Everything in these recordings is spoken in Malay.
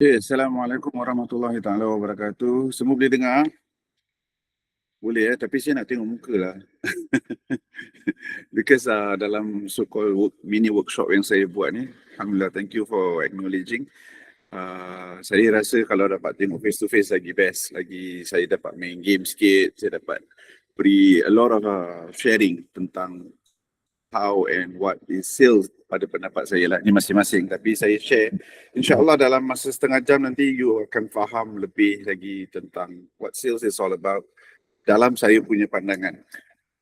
Assalamualaikum warahmatullahi taala wabarakatuh. Semua boleh dengar? Boleh tapi saya nak tengok muka lah. Because dalam so-called mini workshop yang saya buat ni, Alhamdulillah, thank you for acknowledging. Saya rasa kalau dapat tengok face to face lagi best. Lagi saya dapat main game sikit, saya dapat beri a lot of sharing tentang how and what is sales pada pendapat saya lah ni masing-masing, tapi saya share insyaAllah dalam masa setengah jam nanti you akan faham lebih lagi tentang what sales is all about dalam saya punya pandangan.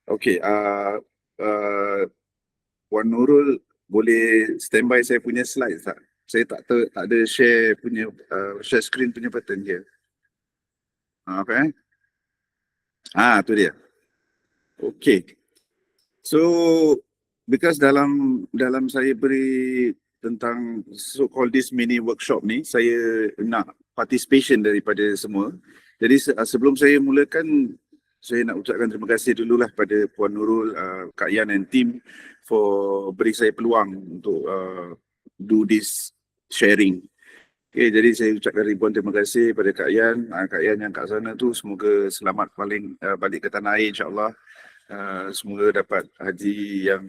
Okay, Puan Nurul boleh standby saya punya slide tak? Saya tak ada share punya share screen punya button je. Apa tu dia. Okay, so because dalam saya beri tentang so-called this mini workshop ni, saya nak participation daripada semua. Jadi sebelum saya mulakan, saya nak ucapkan terima kasih dululah pada Puan Nurul, Kak Yan and team for beri saya peluang untuk do this sharing. Okay, jadi saya ucapkan ribuan terima kasih pada Kak Yan. Kak Yan yang kat sana tu semoga selamat balik ke tanah air insyaAllah. Semoga dapat haji yang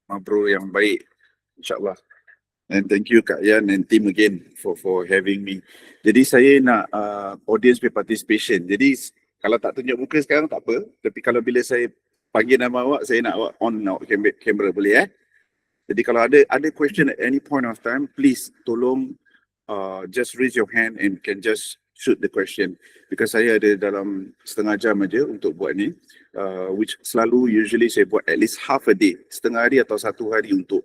mabrur yang baik insyaAllah. And thank you Kak Yan and team again for having me. Jadi saya nak audience participation. Jadi kalau tak tunjuk muka sekarang tak apa, tapi kalau bila saya panggil nama awak, saya nak awak on awak kamera, boleh Jadi kalau ada question at any point of time, please tolong just raise your hand and can just shoot the question, because saya ada dalam setengah jam aja untuk buat ni, which selalu usually saya buat at least half a day, setengah hari atau satu hari untuk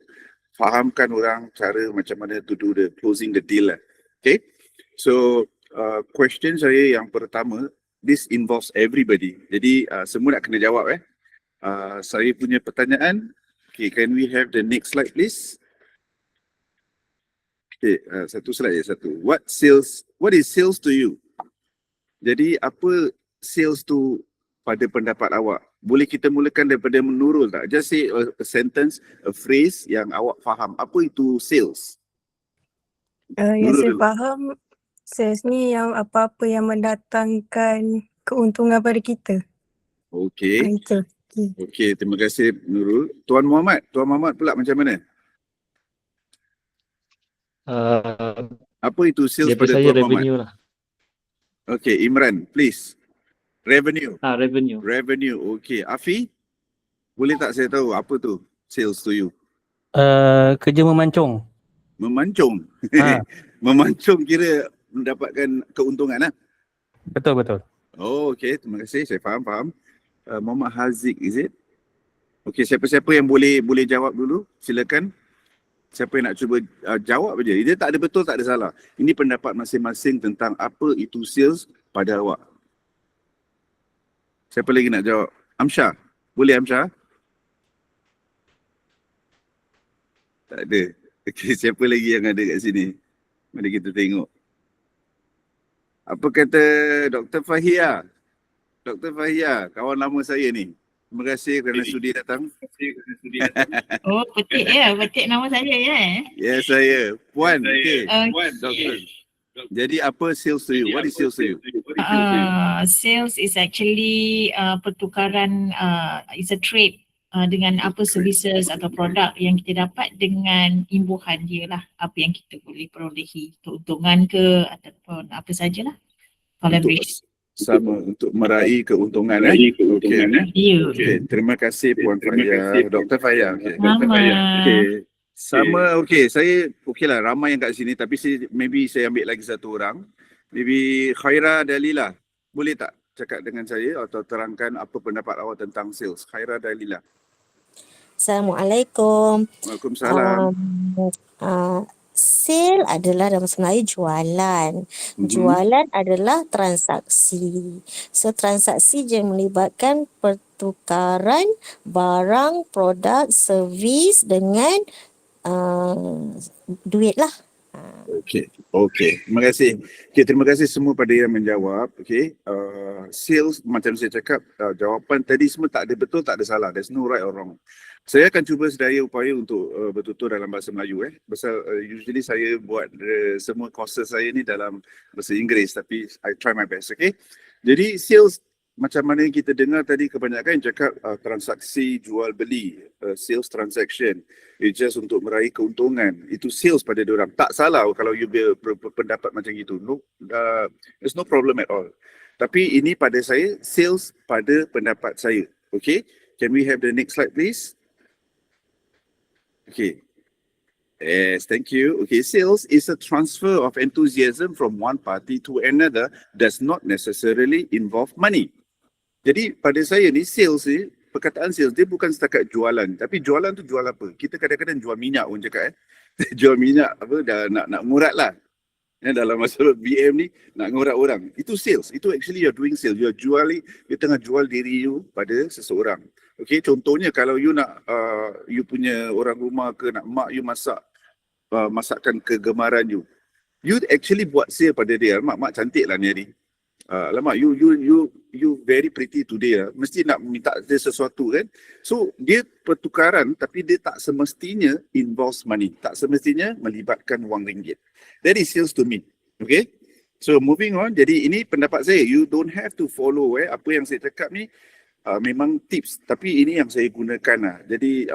fahamkan orang cara macam mana to do the closing the deal lah. Okay, so question saya yang pertama, this involves everybody, jadi semua nak kena jawab saya punya pertanyaan. Okay, can we have the next slide please? Okay, satu slide je satu. What is sales to you? Jadi apa sales tu pada pendapat awak? Boleh kita mulakan daripada Nurul tak? Just say a sentence, a phrase yang awak faham. Apa itu sales? Yang saya faham, sales ni yang apa-apa yang mendatangkan keuntungan pada kita. Okay. Itu. Okay, terima kasih Nurul. Tuan Muhammad pula macam mana? Apa itu sales pada saya Tuan revenue Muhammad? Okay, Imran, please. Revenue. Revenue. Okay, Afi, boleh tak saya tahu apa tu sales to you? Kerja memancung. Memancung. Memancung kira mendapatkan keuntungan lah. Betul. Oh, okay, terima kasih. Saya faham. Muhammad Haziq, is it? Okay, siapa-siapa yang boleh jawab dulu, silakan. Siapa yang nak cuba jawab aja. Dia tak ada betul, tak ada salah. Ini pendapat masing-masing tentang apa itu sales pada awak. Siapa lagi nak jawab? Amsyah. Boleh Amsyah? Tak ada. Okay, siapa lagi yang ada kat sini? Mari kita tengok. Apa kata Dr. Fahia? Dr. Fahia, kawan lama saya ni. Terima kasih kerana sudi datang. Oh, petik nama saya Ya, saya. Puan, okay. Doktor. Jadi apa sales to you? What is sales to you? Sales is actually pertukaran, is a trade dengan apa services atau produk yang kita dapat dengan imbuhan dia lah, apa yang kita boleh perolehi, keuntungan ke ataupun apa sajalah, collaboration. Sama untuk meraih keuntungan. Okay. Terima kasih Puan Faya, Dr. Faya. Okay. Saya lah ramai yang kat sini, tapi maybe saya ambil lagi satu orang. Maybe Khaira Dalila, boleh tak cakap dengan saya atau terangkan apa pendapat awak tentang sales? Khaira Dalila. Assalamualaikum. Waalaikumsalam. Sale adalah dalam sebenarnya jualan. Jualan adalah transaksi. So transaksi yang melibatkan pertukaran barang, produk, servis dengan duit lah. Okay. Terima kasih. Okay, terima kasih semua pada yang menjawab. Okay. sales macam saya cakap, jawapan tadi semua tak ada betul, tak ada salah. There's no right or wrong. Saya akan cuba sedaya upaya untuk bertutur dalam bahasa Melayu. Pasal usually saya buat semua courses saya ni dalam bahasa Inggeris, tapi I try my best. Okay. Jadi sales macam mana yang kita dengar tadi, kebanyakan cakap transaksi jual beli, sales transaction, it's just untuk meraih keuntungan. Itu sales pada diorang. Tak salah kalau you berpendapat macam itu. No, there's no problem at all. Tapi ini pada saya, sales pada pendapat saya. Okay, can we have the next slide please? Okay. Yes, thank you. Okay, sales is a transfer of enthusiasm from one party to another, does not necessarily involve money. Jadi pada saya ni, sales ni, perkataan sales dia bukan setakat jualan. Tapi jualan tu jual apa? Kita kadang-kadang jual minyak pun cakap jual minyak apa, dah nak ngurat lah. Dalam masalah BM ni, nak ngurat orang. Itu sales. Itu actually you're doing sales. You're tengah jual diri you pada seseorang. Okay, contohnya kalau you nak, you punya orang rumah ke nak mak you masak, masakan kegemaran you. You actually buat sale pada dia. Mak cantik lah ni hari. Alamak, you very pretty today lah. Mesti nak minta dia sesuatu kan. So, dia pertukaran tapi dia tak semestinya involves money. Tak semestinya melibatkan wang ringgit. That is sales to me. Okay. So, moving on. Jadi, ini pendapat saya. You don't have to follow apa yang saya cakap ni. Memang tips. Tapi ini yang saya gunakan lah. Jadi,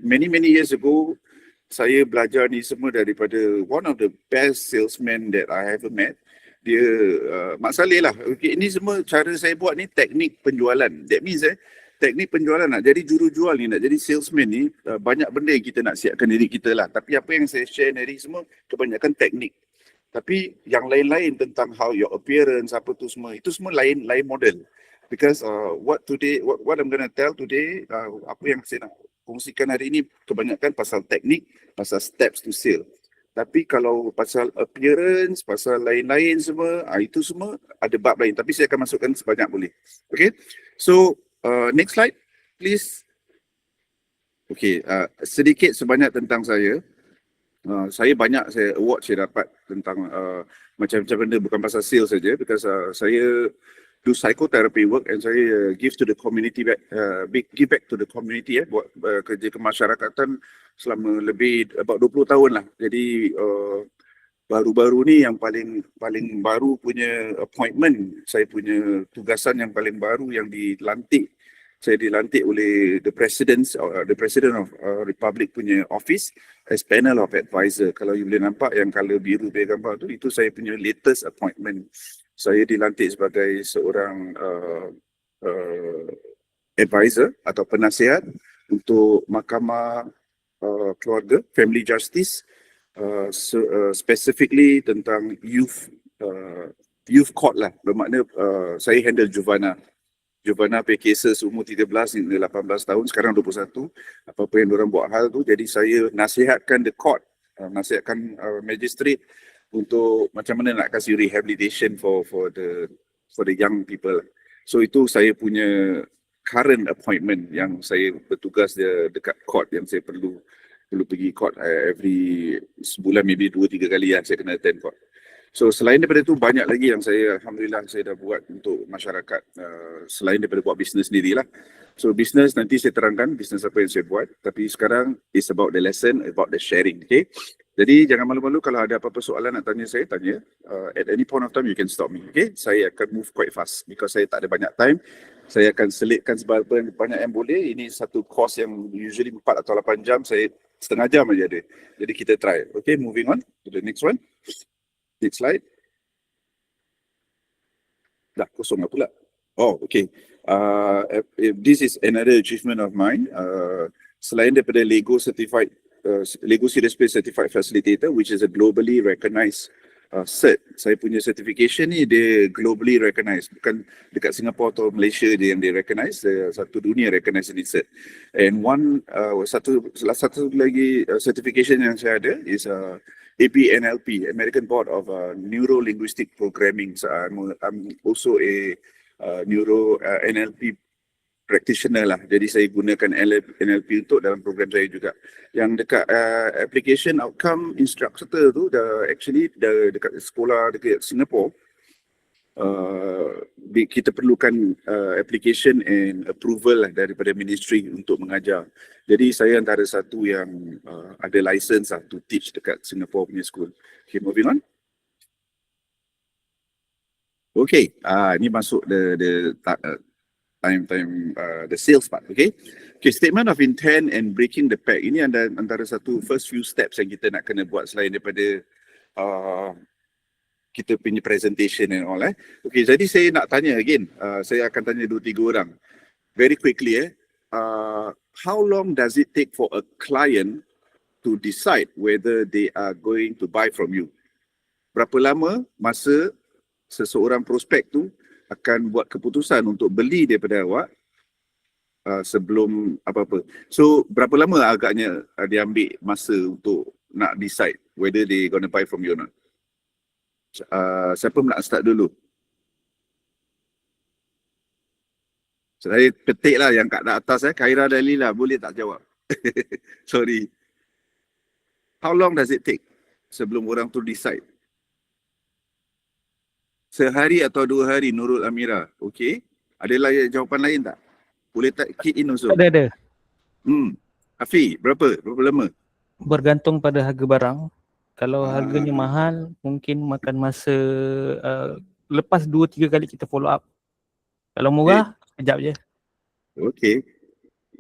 many years ago, saya belajar ni semua daripada one of the best salesmen that I ever met. Dia Mak Saleh lah. Okay, ini semua cara saya buat ni teknik penjualan. That means teknik penjualan, nak jadi jurujual ni, nak jadi salesman ni, banyak benda yang kita nak siapkan diri kita lah. Tapi apa yang saya share hari semua kebanyakan teknik. Tapi yang lain-lain tentang how your appearance, apa tu semua, itu semua lain model. Because what I'm gonna tell today, apa yang saya nak kongsikan hari ini kebanyakan pasal teknik, pasal steps to sale. Tapi kalau pasal appearance, pasal lain-lain semua, itu semua ada bab lain. Tapi saya akan masukkan sebanyak boleh. Okay. So, next slide, please. Okay, sedikit sebanyak tentang saya. Saya award saya dapat tentang macam-macam benda, bukan pasal sales saja. Because saya do psychotherapy work and saya give to the community give back to the community buat kerja kemasyarakatan selama lebih about 20 tahun lah. Jadi baru-baru ni yang paling baru punya appointment, saya punya tugasan yang paling baru yang dilantik. Saya dilantik oleh the president of Republic punya office as panel of advisor. Kalau you boleh nampak yang colour biru punya gambar tu, itu saya punya latest appointment. Saya dilantik sebagai seorang advisor atau penasihat untuk Mahkamah Keluarga, Family Justice, specifically tentang youth court lah. Bermakna saya handle Juvana pay cases umur 13 hingga 18 tahun, sekarang 21. Apa-apa yang diorang buat hal tu, jadi saya nasihatkan the court, nasihatkan magistrate untuk macam mana nak kasih rehabilitation for the young people. So itu saya punya current appointment yang saya bertugas dekat court, yang saya perlu pergi court every sebulan, maybe 2-3 kali saya kena attend court. So selain daripada itu, banyak lagi yang alhamdulillah saya dah buat untuk masyarakat, selain daripada buat bisnes sendirilah. So bisnes nanti saya terangkan bisnes apa yang saya buat, tapi sekarang it's about the lesson, about the sharing. Okay, jadi jangan malu-malu kalau ada apa-apa soalan nak tanya saya, tanya. At any point of time you can stop me. Okay, saya akan move quite fast because saya tak ada banyak time. Saya akan selitkan sebanyak yang boleh. Ini satu course yang usually 4 atau 8 jam, saya setengah jam aja ada. Jadi kita try. Okay, moving on to the next one. Next slide. Dah kosong lah pula. Oh, okay. This is another achievement of mine. Selain daripada Lego certified, Lego Serious Play Certified Facilitator, which is a globally recognized cert. Saya punya certification ni dia globally recognized, bukan dekat Singapore atau Malaysia je yang dia recognize, satu dunia recognize ini cert. And salah satu lagi certification yang saya ada is APNLP, American Board of Neuro-Linguistic Programming. So I'm also a NLP practitioner lah. Jadi saya gunakan NLP untuk dalam program saya juga. Yang dekat application outcome instructor tu, actually dekat sekolah dekat Singapore, kita perlukan application and approval lah daripada ministry untuk mengajar. Jadi saya antara satu yang ada license lah to teach dekat Singapore punya school. Okay, moving on. Okay, ni masuk the sales part. Okay, statement of intent and breaking the pact. Ini antara satu first few steps yang kita nak kena buat selain daripada kita punya presentation and all. Okay, jadi saya nak tanya again. Saya akan tanya 2-3 orang. Very quickly how long does it take for a client to decide whether they are going to buy from you? Berapa lama masa seseorang prospek tu akan buat keputusan untuk beli daripada awak sebelum apa-apa. So berapa lama agaknya dia ambil masa untuk nak decide whether they gonna buy from you or not? Siapa nak start dulu? Saya petik lah yang kat atas Khaira dan Lila, boleh tak jawab? Sorry. How long does it take sebelum orang tu decide? Sehari atau 2 hari Nurul Amira? Okay. Ada jawapan lain tak? Boleh tak key in also? Ada. Afi, berapa lama? Bergantung pada harga barang. Kalau harganya mahal, mungkin makan masa lepas 2-3 kali kita follow up. Kalau murah, sekejap je. Okay.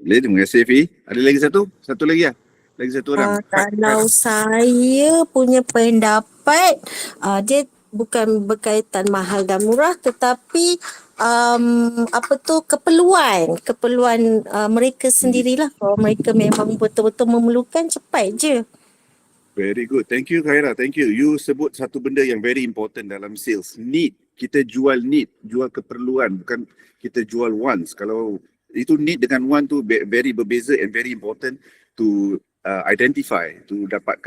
Terima kasih Fi. Ada lagi satu? Satu lagi lah. Lagi satu orang. Kalau saya punya pendapat, dia bukan berkaitan mahal dan murah, tetapi keperluan mereka sendirilah. Kalau mereka memang betul-betul memerlukan, cepat je. Very good. Thank you Khaira. Thank you. You sebut satu benda yang very important dalam sales. Need. Kita jual need. Jual keperluan. Bukan kita jual wants. Kalau itu need dengan want tu very berbeza and very important to identify. To dapat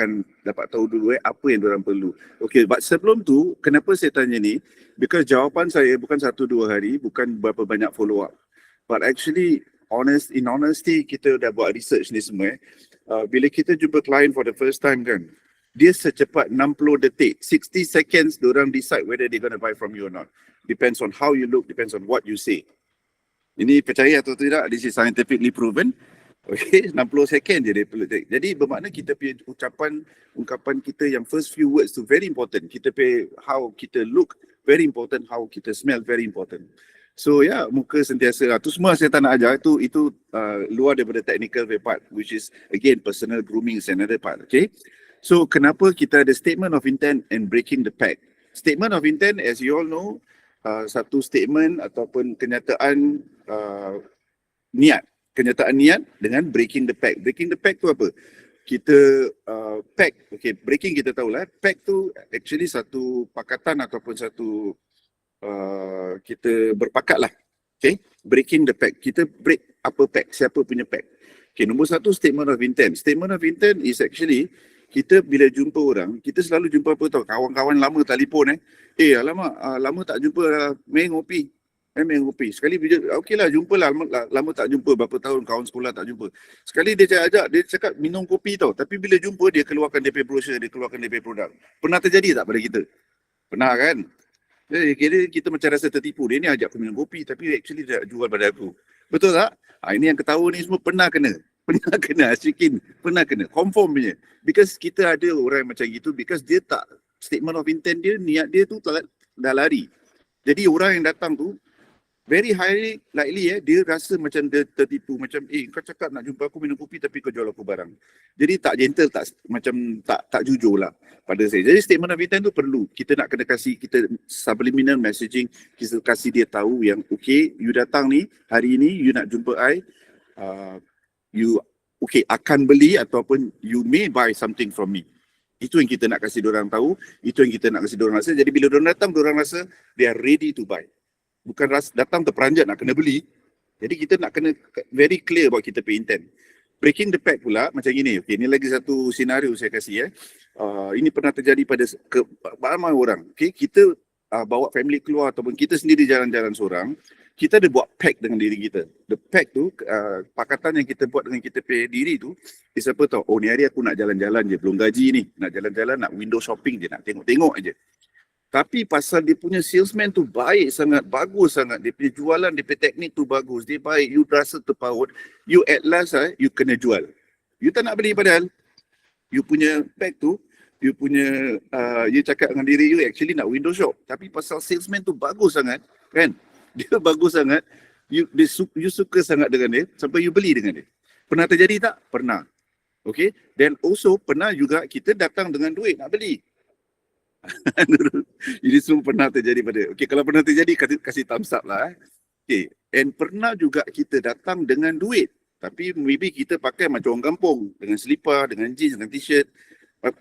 tahu dulu apa yang diorang perlu. Okay, but sebelum tu, kenapa saya tanya ni? Because jawapan saya bukan 1-2 hari, bukan berapa banyak follow up. But actually, in honesty, kita dah buat research ni semua. Bila kita jumpa client for the first time kan, dia secepat 60 detik, 60 seconds diorang decide whether they're gonna buy from you or not. Depends on how you look, depends on what you say. Ini percaya atau tidak, this is scientifically proven. Okay, 60 second je dia perlu take. Jadi bermakna kita punya ungkapan kita yang first few words tu very important. Kita punya how kita look very important, how kita smell very important. So muka sentiasa tu semua saya tak nak ajar, itu luar daripada technical part, which is again personal grooming is another part. Okay, so kenapa kita ada statement of intent and breaking the pact? Statement of intent, as you all know, satu statement ataupun kenyataan niat dengan breaking the pact. Breaking the pact tu apa? Kita pact, okay, breaking kita tahulah, pact tu actually satu pakatan ataupun satu kita berpakat lah. Okay, breaking the pact. Kita break apa pact? Siapa punya pact? Okay, nombor 1 statement of intent. Statement of intent is actually kita bila jumpa orang, kita selalu jumpa apa tau? Kawan-kawan lama telefon alamak, lama tak jumpa, main ngopi. Main ngopi. Sekali bila, okey lah, jumpa lah, lama tak jumpa, berapa tahun kawan sekolah tak jumpa. Sekali dia cakap minum kopi tau. Tapi bila jumpa, dia keluarkan DP brochure, dia keluarkan DP produk. Pernah terjadi tak pada kita? Pernah kan? Kira kita macam rasa tertipu. Dia ni ajak aku minum kopi tapi actually dia jual pada aku. Betul tak? Ini yang ketawa ni semua pernah kena. Pernah kena Asyikin. Pernah kena. Confirm punya. Because kita ada orang macam gitu because dia tak, statement of intent dia, niat dia tu dah lari. Jadi orang yang datang tu very highly likely dia rasa macam dia tertipu, macam kau cakap nak jumpa aku minum kopi tapi kau jual aku barang. Jadi tak gentle, tak jujur lah pada saya. Jadi statement of intent tu perlu. Kita nak kena kasih, kita subliminal messaging, kita kasih dia tahu yang okay, you datang ni hari ni, you nak jumpa you okay akan beli ataupun you may buy something from me. Itu yang kita nak kasih diorang tahu, itu yang kita nak kasih diorang rasa. Jadi bila diorang datang, diorang rasa they are ready to buy. Bukan datang terperanjat nak kena beli. Jadi kita nak kena very clear about kita punya intent. Breaking the pact pula macam gini. Okay, ini lagi satu senario saya kasih. Ini pernah terjadi pada ramai orang. Okay, kita bawa family keluar ataupun kita sendiri jalan-jalan seorang. Kita ada buat pact dengan diri kita. The pact tu, pakatan yang kita buat dengan kita punya diri tu, is apa tau? Oh, ni hari aku nak jalan-jalan je. Belum gaji ni. Nak jalan-jalan, nak window shopping je. Nak tengok-tengok je. Tapi pasal dia punya salesman tu baik sangat, bagus sangat. Dia punya jualan, dia punya teknik tu bagus. Dia baik, you rasa terpaut. You at last, you kena jual. You tak nak beli padahal. You punya bag tu, you punya, you cakap dengan diri you actually nak window shop. Tapi pasal salesman tu bagus sangat, kan? Dia bagus sangat. You suka sangat dengan dia, sampai you beli dengan dia. Pernah terjadi tak? Pernah. Okay. Then also, pernah juga kita datang dengan duit nak beli. Ini semua pernah terjadi pada. Okay, kalau pernah terjadi kasih thumbs up lah. Okay, and pernah juga kita datang dengan duit, tapi maybe kita pakai macam orang kampung, dengan selipar, dengan jeans, dengan t-shirt,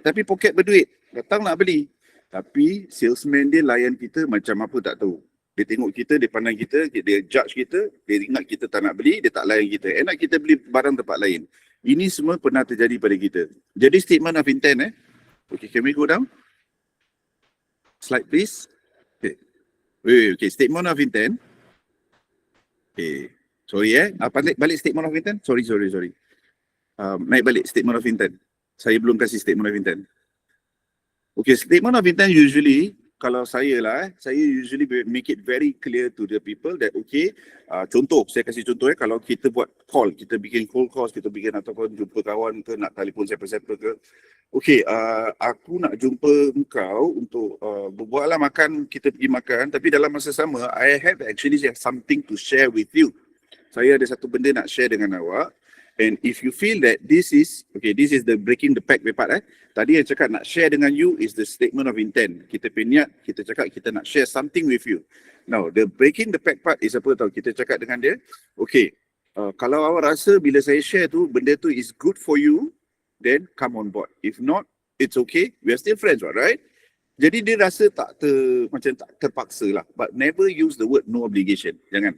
tapi poket berduit, datang nak beli. Tapi salesman dia layan kita macam apa tak tahu. Dia tengok kita, dia pandang kita, dia judge kita, dia ingat kita tak nak beli, dia tak layan kita. Enak kita beli barang tempat lain. Ini semua pernah terjadi pada kita. Jadi statement of intent Okay, can we go down? Slide please. Okay. Okay, statement of intent. Okay. Sorry balik statement of intent. Sorry. Naik balik statement of intent. Saya belum kasih statement of intent. Okay, statement of intent usually, kalau saya lah, saya usually make it very clear to the people that okay, contoh, saya kasih contoh kalau kita buat call, kita bikin cold calls, kita bikin ataupun jumpa kawan ke, nak telefon siapa-siapa ke. Okay, aku nak jumpa engkau untuk berbual lah makan, kita pergi makan, tapi dalam masa sama, I have actually something to share with you. Saya ada satu benda nak share dengan awak. And if you feel that this is the breaking the pact part. Tadi yang cakap nak share dengan you is the statement of intent. Kita niat, kita cakap kita nak share something with you. Now, the breaking the pact part is apa tahu? Kita cakap dengan dia, okay, kalau awak rasa bila saya share tu, benda tu is good for you, then come on board. If not, it's okay. We are still friends, right? Jadi dia rasa macam tak terpaksa lah. But never use the word no obligation. Jangan.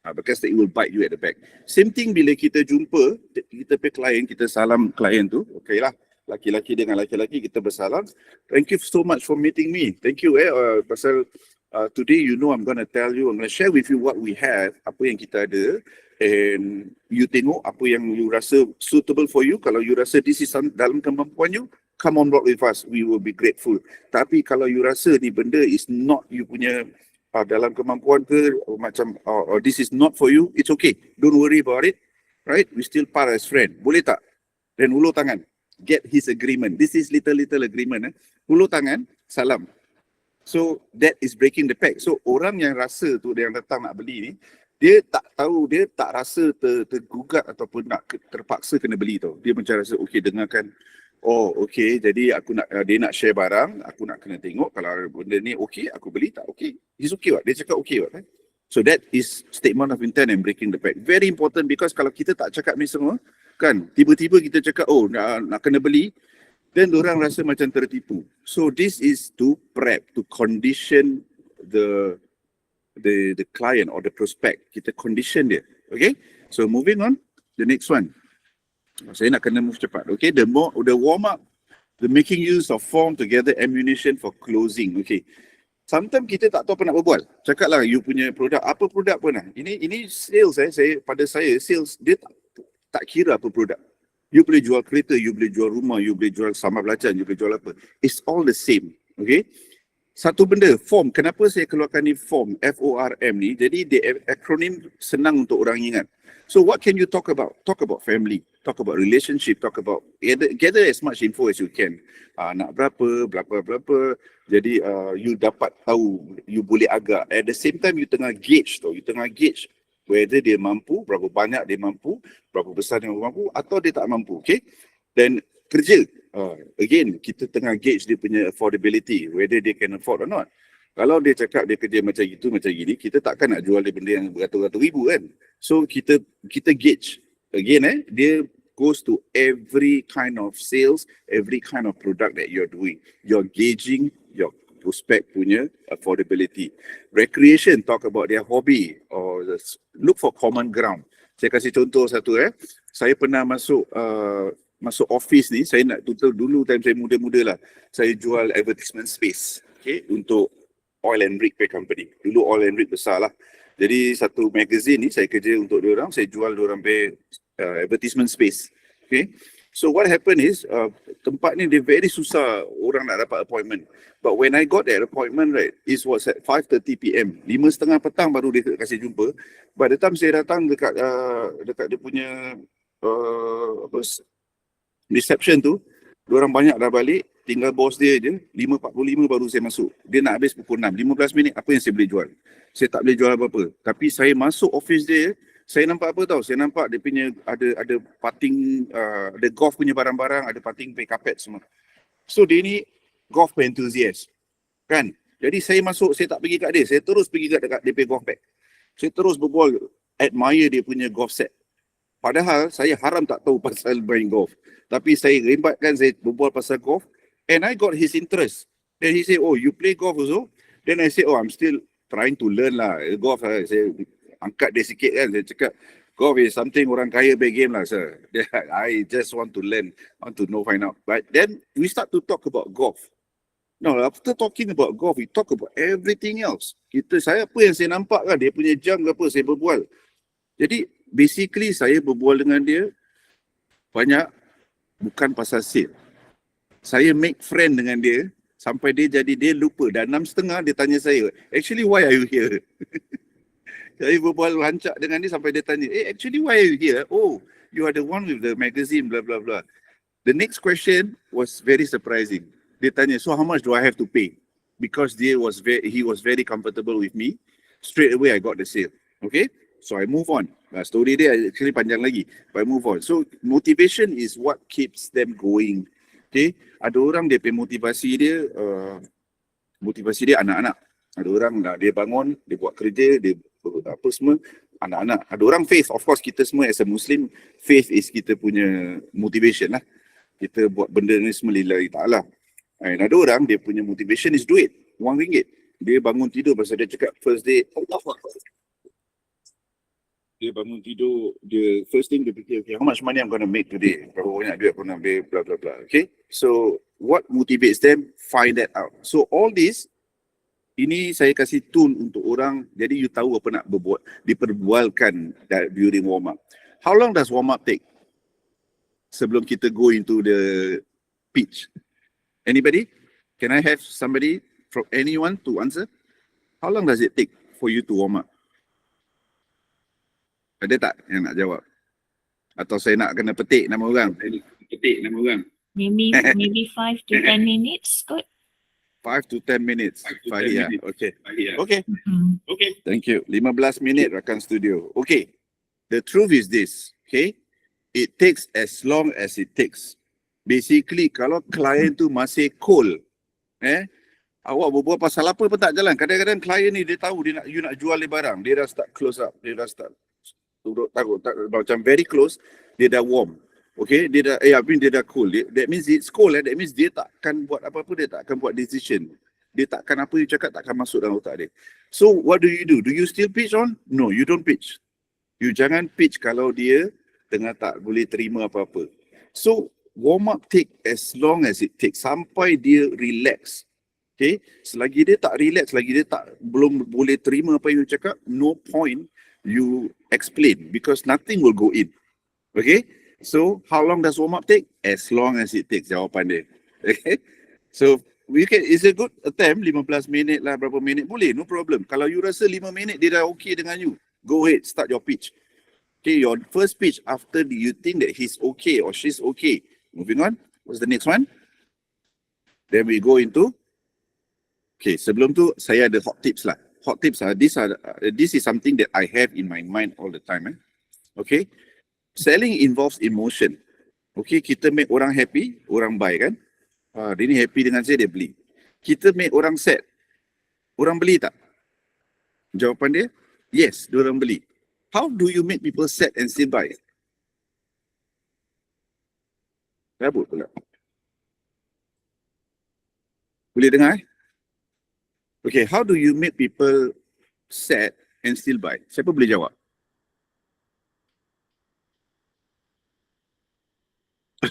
Because it will bite you at the back. Same thing bila kita jumpa, kita pergi klien, kita salam klien tu, okay lah. Laki-laki dengan laki-laki, kita bersalam. Thank you so much for meeting me. Thank you pasal today I'm going to tell you, I'm going to share with you what we have, apa yang kita ada. And you tengok apa yang you rasa suitable for you. Kalau you rasa this is dalam kemampuan you, come on board with us. We will be grateful. Tapi kalau you rasa ni benda is not you punya dalam kemampuan ke, macam this is not for you, it's okay. Don't worry about it. Right? We still part as friend. Boleh tak? Dan ulur tangan. Get his agreement. This is little agreement. Ulur tangan, salam. So that is breaking the pact. So orang yang rasa tu, yang datang nak beli ni, dia tak tahu, dia tak rasa tergugat ataupun nak terpaksa kena beli tau. Dia macam rasa, okay, dengarkan. Oh, okay, jadi dia nak share barang, aku nak kena tengok kalau benda ni okay, aku beli, tak okay. He's okay what? Dia cakap okay what? Kan? So that is statement of intent and breaking the pact. Very important because kalau kita tak cakap ni semua, kan, tiba-tiba kita cakap, oh, nak kena beli, then orang rasa macam tertipu. So this is to prep, to condition the client or the prospect. Kita condition dia, okay? So moving on, the next one. Saya nak kena move cepat. Okay, the warm up, the making use of form together ammunition for closing. Okay, sometimes kita tak tahu apa nak berbual. Cakaplah you punya produk, apa produk pun lah. Ini sales pada saya sales dia tak kira apa produk. You boleh jual kereta, you boleh jual rumah, you boleh jual sambal belacan, you boleh jual apa. It's all the same. Okay. Satu benda, form. Kenapa saya keluarkan ni form, F-O-R-M ni? Jadi the acronym senang untuk orang ingat. So what can you talk about? Talk about family, talk about relationship, talk about gather as much info as you can. Nak berapa. Jadi you dapat tahu, you boleh agak. At the same time you tengah gauge whether dia mampu, berapa banyak dia mampu, berapa besar dia mampu atau dia tak mampu. Okay. Dan kerja. Again, kita tengah gauge dia punya affordability, whether they can afford or not. Kalau dia cakap dia kerja macam gitu, macam gini, kita takkan nak jual dia benda yang beratus-ratus ribu kan. So kita gauge. Again, dia goes to every kind of sales, every kind of product that you're doing. You're gauging your prospect punya affordability. Recreation, talk about their hobby or look for common ground. Saya kasih contoh satu. Saya pernah masuk office ni, saya nak tutup dulu time saya muda-muda lah. Saya jual advertisement space, okay, untuk oil and rig pay company. Dulu oil and rig besar lah. Jadi satu magazine ni saya kerja untuk diorang, saya jual diorang pay advertisement space. Okay. So what happened is tempat ni dia very susah orang nak dapat appointment. But when I got that appointment, right, it was at 5:30 PM. 5:30 petang baru dia kasih jumpa. By the time saya datang dekat dia punya reception tu, diorang banyak dah balik, tinggal bos dia je. 5:45 baru saya masuk. Dia nak habis pukul 6. 15 minit apa yang saya boleh jual? Saya tak boleh jual apa-apa. Tapi saya masuk office dia, saya nampak apa tahu? Saya nampak dia punya ada parting, ada golf punya barang-barang, ada parting pay carpet semua. So dia ni golf enthusiast. Kan? Jadi saya masuk, saya tak pergi kat dia. Saya terus pergi dekat dia punya golf bag. Saya terus berbual, admire dia punya golf set. Padahal saya haram tak tahu pasal main golf. Tapi saya rembatkan, saya berbual pasal golf. And I got his interest. Then he said, oh, you play golf also? Then I said, oh, I'm still trying to learn lah. Golf, saya angkat dia sikit kan. Saya cakap, golf is something orang kaya play game lah, sir. I just want to learn, want to know, find out. But then we start to talk about golf. No, after talking about golf, we talk about everything else. Saya apa yang saya nampak kan, dia punya jam ke apa, saya berbual. Jadi, basically saya berbual dengan dia banyak bukan pasal sale. Saya make friend dengan dia sampai dia lupa. Dan 6:30 dia tanya saya, actually why are you here? Saya berbual rancak dengan dia sampai dia tanya, actually why are you here? Oh, you are the one with the magazine, blah, blah, blah. The next question was very surprising. Dia tanya, so how much do I have to pay? Because he was very comfortable with me. Straight away I got the sale. Okay? So I move on. Story dia actually panjang lagi. But I move on. So motivation is what keeps them going. Okay? Ada orang dia punya motivasi dia anak-anak. Ada orang dia bangun, dia buat kerja, dia apa semua, anak-anak. Ada orang faith. Of course kita semua as a Muslim, faith is kita punya motivation lah. Kita buat benda ni semua lillahi ta'ala. And ada orang dia punya motivation is duit, RM1. Dia bangun tidur pasal dia cakap first day, dia bangun tidur, dia first thing dia fikir, okay, how much money I'm going to make today? Berapa banyak duit aku nak ambil, blah, blah, blah. Okay? So, what motivates them? Find that out. So, all this, ini saya kasih tool untuk orang, jadi you tahu apa nak diperbualkan during warm up. How long does warm up take? Sebelum kita go into the pitch. Anybody? Can I have somebody from anyone to answer? How long does it take for you to warm up? Ada tak yang nak jawab? Atau saya nak kena petik nama orang? Maybe 5 to 10 minutes, kot. 5 to 10 minutes. Fahia. Okay. Okay. Mm-hmm. Okay. Thank you. 15 minit rakan studio. Okay. The truth is this. Okay. It takes as long as it takes. Basically, kalau klien tu masih cold, awak berbual pasal apa pun tak jalan. Kadang-kadang klien ni dia tahu you nak jual dia barang. Dia dah start close up. Dia dah start macam very close. Dia dah warm. Okay, dia dah cool. That means it's cold. That means dia takkan buat apa-apa. Dia takkan buat decision. Dia takkan apa you cakap takkan masuk dalam otak dia. So what do? Do you still pitch on? No, you don't pitch. You jangan pitch kalau dia tengah tak boleh terima apa-apa. So warm up take as long as it takes sampai dia relax. Okay, selagi dia tak relax, selagi dia belum boleh terima apa yang you cakap, no point you explain because nothing will go in. Okay, so how long does warm up take? As long as it takes, jawapan dia. Okay, so it's a good attempt, 15 minit lah, berapa minit boleh, no problem. Kalau you rasa 5 minit dia dah okay dengan you, go ahead, start your pitch. Okay, your first pitch after you think that he's okay or she's okay. Moving on, what's the next one? Then we go into, okay, sebelum tu saya ada hot tips lah. Hot tips this is something that I have in my mind all the time. Okay, selling involves emotion. Okay, kita make orang happy, orang buy kan? Dia ni happy dengan saya, dia beli. Kita make orang sad, orang beli tak? Jawapan dia, yes, dia orang beli. How do you make people sad and still buy? Rabut pula. Boleh dengar? Okay, how do you make people sad and still buy? Siapa boleh jawab?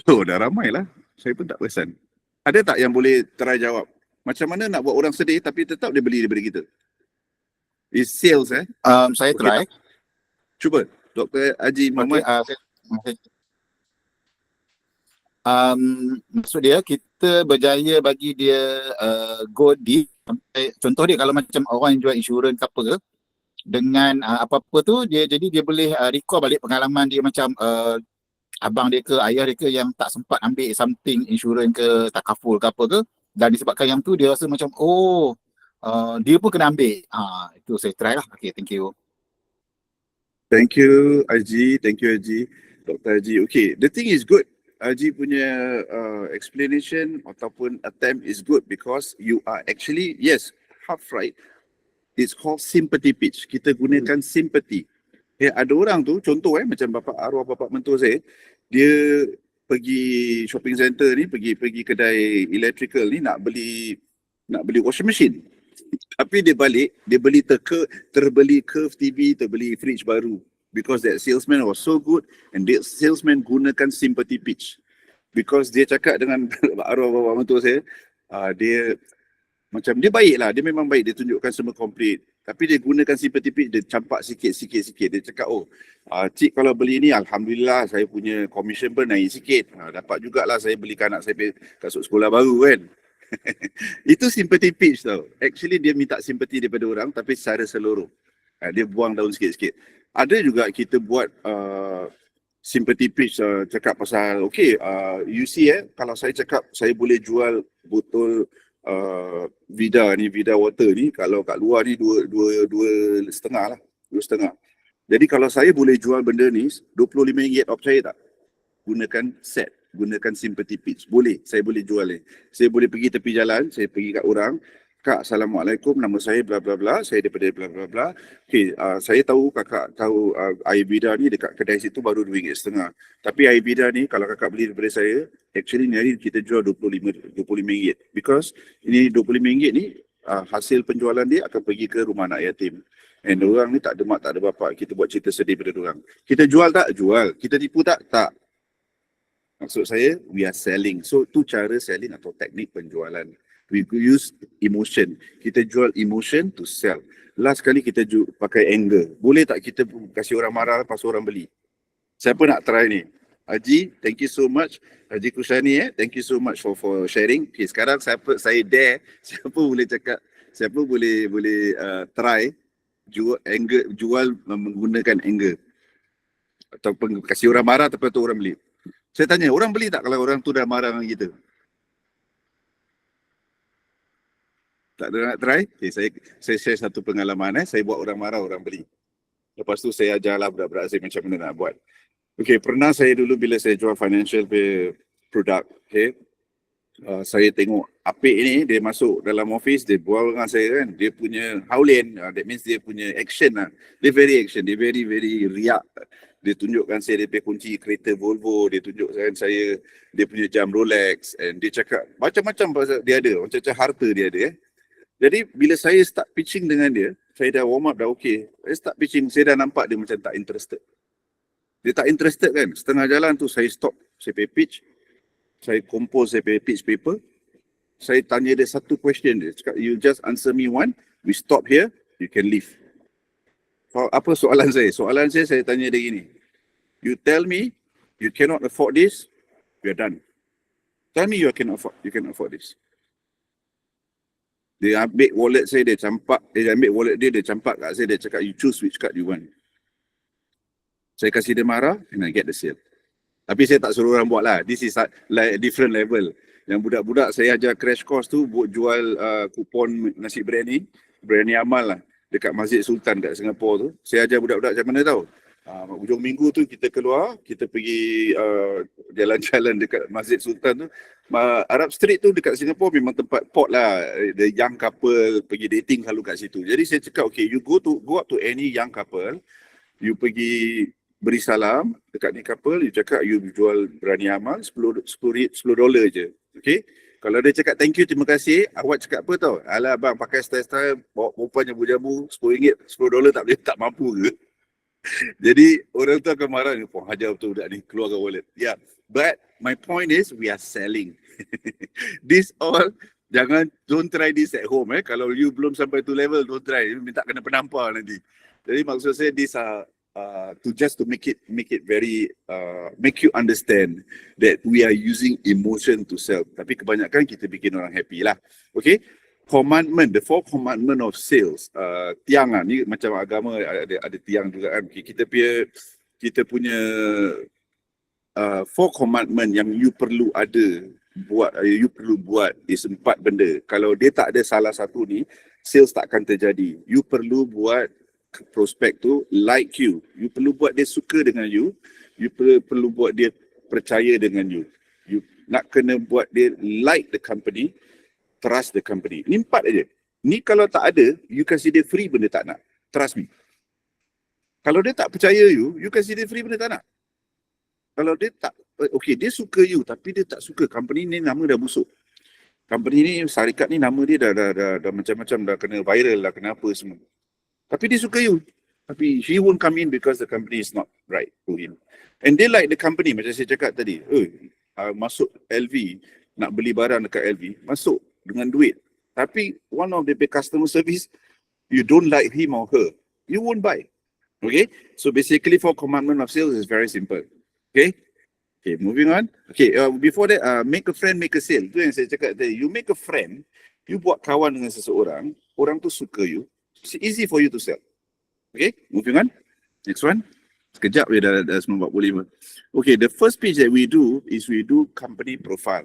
Oh, dah ramai lah. Saya pun tak perasan. Ada tak yang boleh try jawab? Macam mana nak buat orang sedih tapi tetap dia beli daripada kita? It's sales Saya try. Cuba, Dr. Haji Muhammad. Maksud dia kita berjaya bagi dia go deep sampai, contoh dia kalau macam orang yang jual insurans ke apa ke, dengan apa-apa tu dia, jadi dia boleh recall balik pengalaman dia, macam abang dia ke ayah dia ke yang tak sempat ambil something insurans ke takaful ke apa ke, dan disebabkan yang tu dia rasa macam dia pun kena ambil. Itu saya try lah. Okay, thank you. Thank you Haji, thank you Haji, Dr. Haji. Okay, the thing is good. Haji punya explanation ataupun attempt is good because you are actually, yes, half right. It's called sympathy pitch. Kita gunakan sympathy. Ada orang tu, contoh macam arwah bapak mentua saya, dia pergi shopping center ni, pergi kedai electrical ni nak beli washing machine. Tapi dia balik, dia beli terbeli curve TV, terbeli fridge baru. Because that salesman was so good and that salesman gunakan sympathy pitch. Because dia cakap dengan arwah bapak mentua saya, dia macam dia baik lah, dia memang baik, dia tunjukkan semua complete. Tapi dia gunakan sympathy pitch, dia campak sikit. Dia cakap, cik kalau beli ni, Alhamdulillah saya punya commission pun naik sikit. Dapat jugalah saya belikan anak saya kasut sekolah baru kan. Itu sympathy pitch tau. Actually dia minta simpati daripada orang tapi secara seluruh. Dia buang daun sikit-sikit. Ada juga kita buat sympathy pitch, cakap pasal, you see kalau saya cakap saya boleh jual botol Vida water ni, kalau kat luar ni 2.5 lah, 2.5. Jadi kalau saya boleh jual benda ni RM25 off saya tak? Gunakan set, gunakan sympathy pitch. Boleh, saya boleh jual ni. Saya boleh pergi tepi jalan, saya pergi kat orang, Kak, Assalamualaikum, nama saya bla bla bla, saya daripada bla bla bla. Saya tahu kakak tahu air Vida ni dekat kedai situ baru RM2.5. Tapi air Vida ni kalau kakak beli daripada saya, actually ni hari kita jual RM25. Because ini RM25 ni hasil penjualan dia akan pergi ke rumah anak yatim. And orang ni tak ada mak, tak ada bapak. Kita buat cerita sedih pada orang. Kita jual tak? Jual. Kita tipu tak? Tak. Maksud saya, we are selling. So tu cara selling atau teknik penjualan. We use emotion. Kita jual emotion to sell. Last kali kita pakai anger. Boleh tak kita kasih orang marah lepas orang beli? Siapa nak try ni? Haji, thank you so much. Haji Kushani, thank you so much for sharing. Okay, sekarang saya dare, siapa boleh cakap, siapa boleh try jual menggunakan anger. Ataupun kasih orang marah tapi tu orang beli. Saya tanya, orang beli tak kalau orang tu dah marah dengan kita? Tak ada nak try? Okay, saya share satu pengalaman. Saya buat orang marah, orang beli. Lepas tu saya ajarlah budak-budak saya macam mana nak buat. Okay, pernah saya dulu bila saya jual financial product, saya tengok Apik ni, dia masuk dalam office, dia bual dengan saya kan. Dia punya howlin, that means dia punya action lah. Dia very action, dia very riak. Dia tunjukkan saya dia punya kunci kereta Volvo, dia tunjukkan saya dia punya jam Rolex, and dia cakap macam-macam pasal dia ada, macam-macam harta dia ada. Jadi bila saya start pitching dengan dia, saya dah warm up dah okay. Saya start pitching, saya dah nampak dia macam tak interested. Dia tak interested kan. Setengah jalan tu saya stop, saya pay pitch. Saya compose, saya pay pitch paper. Saya tanya dia satu question dia. Cakap, you just answer me one, we stop here, you can leave. Apa soalan saya? Soalan saya tanya dia gini. You tell me you cannot afford this, we are done. Tell me you can afford this. Dia ambil wallet saya, dia ambil wallet dia campak kat saya, dia cakap you choose which card you want. Saya kasih dia marah and I get the sale. Tapi saya tak suruh orang buat lah. This is like different level. Yang budak-budak saya ajar crash course tu buat jual kupon nasi biryani amal lah dekat Masjid Sultan kat Singapura tu. Saya ajar budak-budak macam mana tahu. Hujung minggu tu kita keluar, kita pergi jalan-jalan dekat Masjid Sultan tu. Arab Street tu dekat Singapura memang tempat pot lah. The young couple pergi dating selalu kat situ. Jadi saya cakap, okay, you go up to any young couple, you pergi beri salam dekat ni couple, you cakap you jual berani amal $10 je. Okay? Kalau dia cakap thank you, terima kasih, awak cakap apa tau? Alah bang, pakai style-style, bawa perempuan jamu-jamu, $10 tak mampu ke? Jadi orang tu akan marah ni, hajar betul budak ni, keluarkan wallet. Yeah, but my point is we are selling. This all, don't try this at home. Kalau you belum sampai tu level, don't try. Minta kena penampar nanti. Jadi maksud saya, these are to make it very make you understand that we are using emotion to sell. Tapi kebanyakan kita bikin orang happy lah. Okay? Commandment, the 4 commandment of sales. Tiang lah, ni macam agama ada tiang juga kan. Okay, kita punya 4 commandment yang you perlu buat is 4 benda. Kalau dia tak ada salah satu ni, sales tak akan terjadi. You perlu buat prospek tu like you. You perlu buat dia suka dengan you. You perlu buat dia percaya dengan you. You nak kena buat dia like the company, trust the company. Ni 4 aja. Ni kalau tak ada, you kasih dia free benda tak nak. Trust me. Kalau dia tak percaya you kasih dia free benda tak nak. Kalau dia tak, okay, dia suka you tapi dia tak suka, company ni nama dah busuk. Company ni, syarikat ni nama dia dah macam-macam, dah kena viral lah, kena apa semua. Tapi dia suka you. Tapi he won't come in because the company is not right to him. And they like the company, macam saya cakap tadi. Masuk LV, nak beli barang dekat LV, masuk dengan duit. Tapi one of the big customer service, you don't like him or her, you won't buy. Okay? So basically 4 commandment of sales is very simple. Okay? Okay, moving on. Okay, before that, make a friend, make a sale. Itu yang saya cakap tadi. You make a friend, you buat kawan dengan seseorang, orang tu suka you, it's easy for you to sell. Okay, moving on. Next one. Sekejap je dah 9:45. Okay, the first page that we do is we do company profile.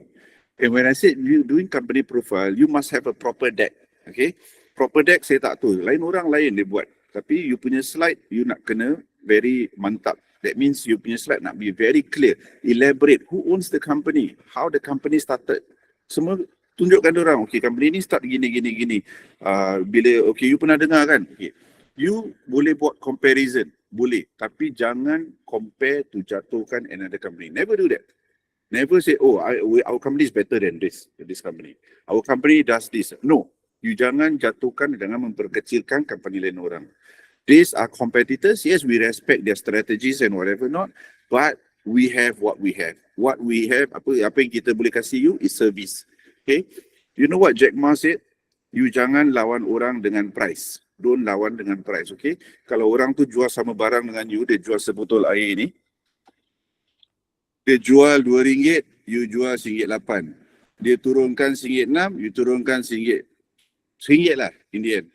And when I said you doing company profile, you must have a proper deck. Okay, proper deck saya tak tahu. Lain orang lain dia buat. Tapi you punya slide, you nak kena very mantap. That means you punya slide nak be very clear, elaborate who owns the company, how the company started. Semua tunjukkan dia orang. Okay, company ni start gini. Bila, okay, you pernah dengar kan? Okay. You boleh buat comparison, boleh. Tapi jangan compare to jatuhkan another company. Never do that. Never say, oh, our company is better than this company. Our company does this. No, you jangan jatuhkan, jangan memperkecilkan company lain orang. These are competitors. Yes, we respect their strategies and whatever not, but we have what we have. What we have, apa yang kita boleh kasih you is service. Okay? You know what Jack Ma said? You jangan lawan orang dengan price. Don't lawan dengan price, okay? Kalau orang tu jual sama barang dengan you, dia jual sebotol air ni, dia jual RM2, you jual RM8. Dia turunkan RM6, you turunkan RM1 lah in the end.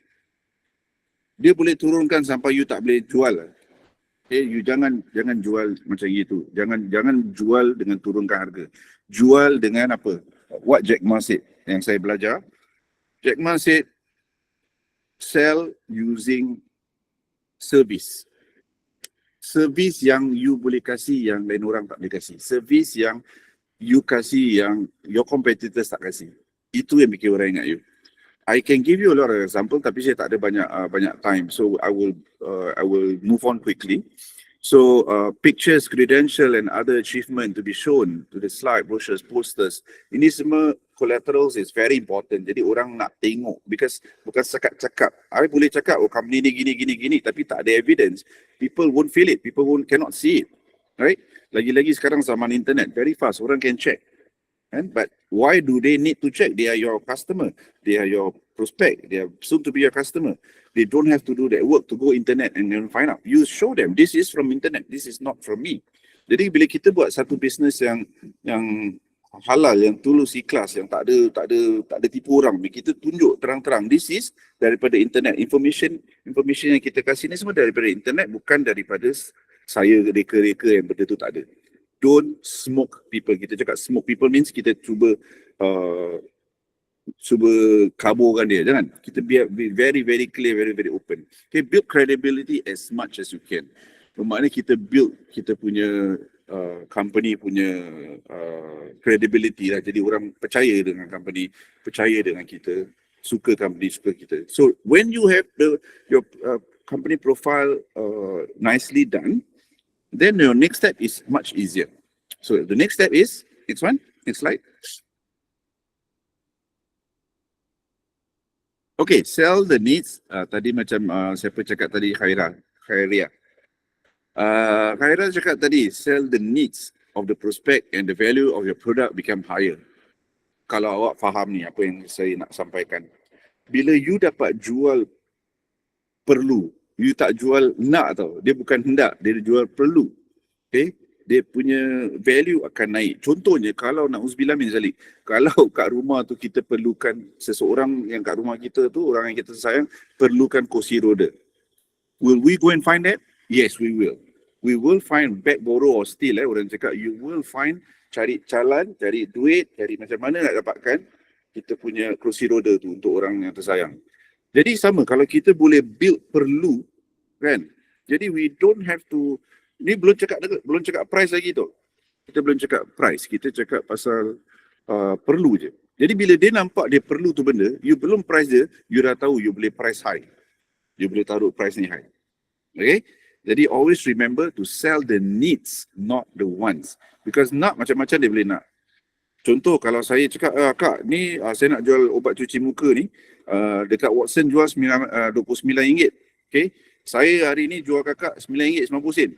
Dia boleh turunkan sampai you tak boleh jual. Okay, you jangan jual macam gitu. Jangan jual dengan turunkan harga. Jual dengan apa? What Jack Ma said, yang saya belajar. Jack Ma said, sell using service. Service yang you boleh kasih yang lain orang tak boleh kasih. Service yang you kasih yang your competitors tak kasih. Itu yang bikin orang ingat you. I can give you a lot of example, tapi saya tak ada banyak time, so I will move on quickly. So pictures, credential and other achievement to be shown to the slide, brochures, posters. Ini semua collaterals is very important. Jadi orang nak tengok, because bukan cakap. I boleh cakap, oh company ni gini, tapi tak ada evidence. People won't feel it. People cannot see it, right? Lagi-lagi sekarang zaman internet, very fast. Orang can check. But why do they need to check? They are your customer. They are your prospect. They are soon to be your customer. They don't have to do that work to go internet and then find out. You show them, this is from internet. This is not from me. Jadi bila kita buat satu business yang halal, yang tulus ikhlas, yang tak ada tipu orang, kita tunjuk terang-terang, this is daripada internet. Information yang kita kasih ni semua daripada internet, bukan daripada saya reka-reka yang benda tu tak ada. Don't smoke people. Kita cakap smoke people means kita cuba kaburkan dia. Jangan. Kita be very, very clear, very, very open. Okay, build credibility as much as you can. Bermakna kita build kita punya company punya credibility lah. Jadi orang percaya dengan company, percaya dengan kita, suka company, suka kita. So when you have your company profile nicely done, then your next step is much easier. So the next step is, next slide. Okay, sell the needs. Tadi macam siapa cakap tadi, Khairia. Khaira cakap tadi, sell the needs of the prospect and the value of your product become higher. Kalau awak faham ni apa yang saya nak sampaikan. Bila you dapat jual perlu, You tak jual nak tau. Dia bukan hendak, dia jual perlu. Okay? Dia punya value akan naik. Contohnya kalau na'udzubillah min zalik, kalau kat rumah tu kita perlukan seseorang yang kat rumah kita tu, orang yang kita sayang, perlukan kursi roda. Will we go and find that? Yes, we will. We will find back borrow or steal. Orang cakap, you will find, cari jalan, cari duit, cari macam mana nak dapatkan kita punya kursi roda tu untuk orang yang tersayang. Jadi sama, kalau kita boleh build perlu, kan? Jadi we don't have to, ni belum cakap price lagi tu. Kita belum cakap price, kita cakap pasal perlu je. Jadi bila dia nampak dia perlu tu benda, you belum price dia, you dah tahu you boleh price high. You boleh taruh price ni high. Okay? Jadi always remember to sell the needs, not the wants. Because nak macam-macam dia boleh nak. Contoh kalau saya cakap, kak ni saya nak jual ubat cuci muka ni, dekat Watson jual RM29. Okay? Saya hari ni jual kakak RM9.90.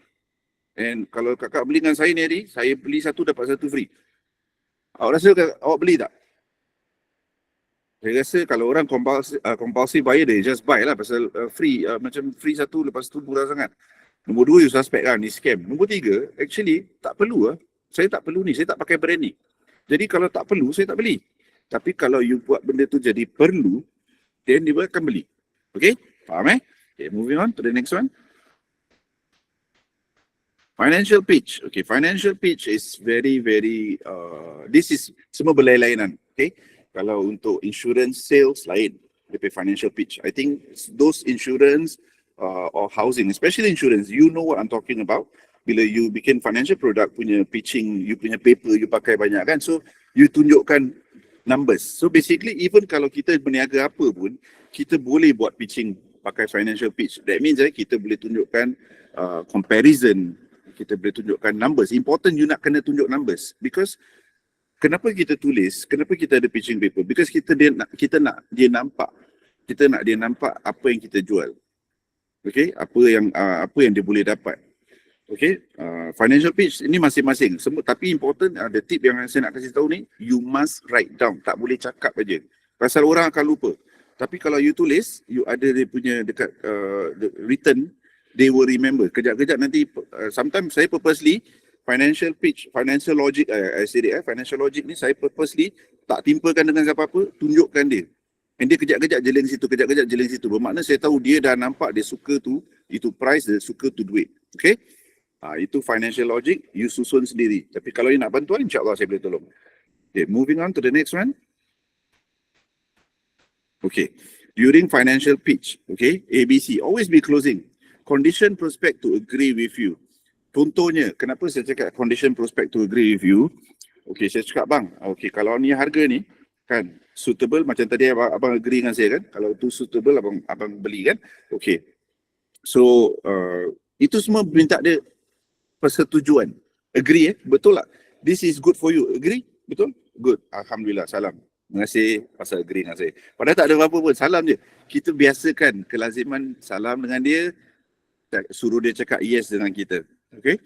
And kalau kakak beli dengan saya ni hari, saya beli satu dapat satu free. Awak rasa awak beli tak? Saya rasa kalau orang compulsive buyer, dia just buy lah pasal free, macam free satu lepas tu murah sangat. Nombor 2, you suspect kan ni scam. Nombor 3, actually tak perlu lah. Saya tak perlu ni, saya tak pakai brand ni. Jadi kalau tak perlu, saya tak beli. Tapi kalau you buat benda tu jadi perlu, then dia akan beli. Okay? Faham Okay, moving on to the next one. Financial pitch. Okay, financial pitch is very, this is semua berlain-lainan. Okay, kalau untuk insurance sales lain, dia pay financial pitch. I think those insurance or housing, especially insurance, you know what I'm talking about. Bila you bikin financial product punya pitching, you punya paper, you pakai banyak kan. So, you tunjukkan numbers. So, basically, even kalau kita berniaga apa pun, kita boleh buat pitching pakai financial pitch. That means kita boleh tunjukkan comparison, kita boleh tunjukkan numbers. Important you nak kena tunjuk numbers. Because kenapa kita tulis, kenapa kita ada pitching paper? Because kita nak dia nampak. Kita nak dia nampak apa yang kita jual. Okay, apa yang dia boleh dapat. Okay, financial pitch ini masing-masing. Tapi important, the tip yang saya nak kasih tahu ni, you must write down. Tak boleh cakap aja. Pasal orang akan lupa. Tapi kalau you tulis, you ada dia punya dekat written, they will remember. Kejap-kejap nanti, sometimes saya purposely, financial pitch, financial logic, financial logic ni saya purposely tak timpakan dengan siapa-apa, tunjukkan dia. And dia kejap-kejap jeling situ, kejap-kejap jeling situ. Bermakna saya tahu dia dah nampak, dia suka tu, itu price, dia suka tu duit. Okay? Itu financial logic, you susun sendiri. Tapi kalau you nak bantuan, insyaAllah saya boleh tolong. Okay, moving on to the next one. Okay, during financial pitch, okay, ABC, always be closing. Condition prospect to agree with you. Contohnya, kenapa saya cakap condition prospect to agree with you? Okay, saya cakap bang, okay, kalau ni harga ni, kan, suitable macam tadi abang agree dengan saya kan, kalau tu suitable abang beli kan, okay. So, itu semua minta dia persetujuan. Agree betul tak? This is good for you, agree? Betul? Good, Alhamdulillah, salam. Terima kasih pasal agree dengan saya. Padahal tak ada apa-apa pun, salam je. Kita biasakan kelaziman salam dengan dia, suruh dia cakap yes dengan kita. Okay?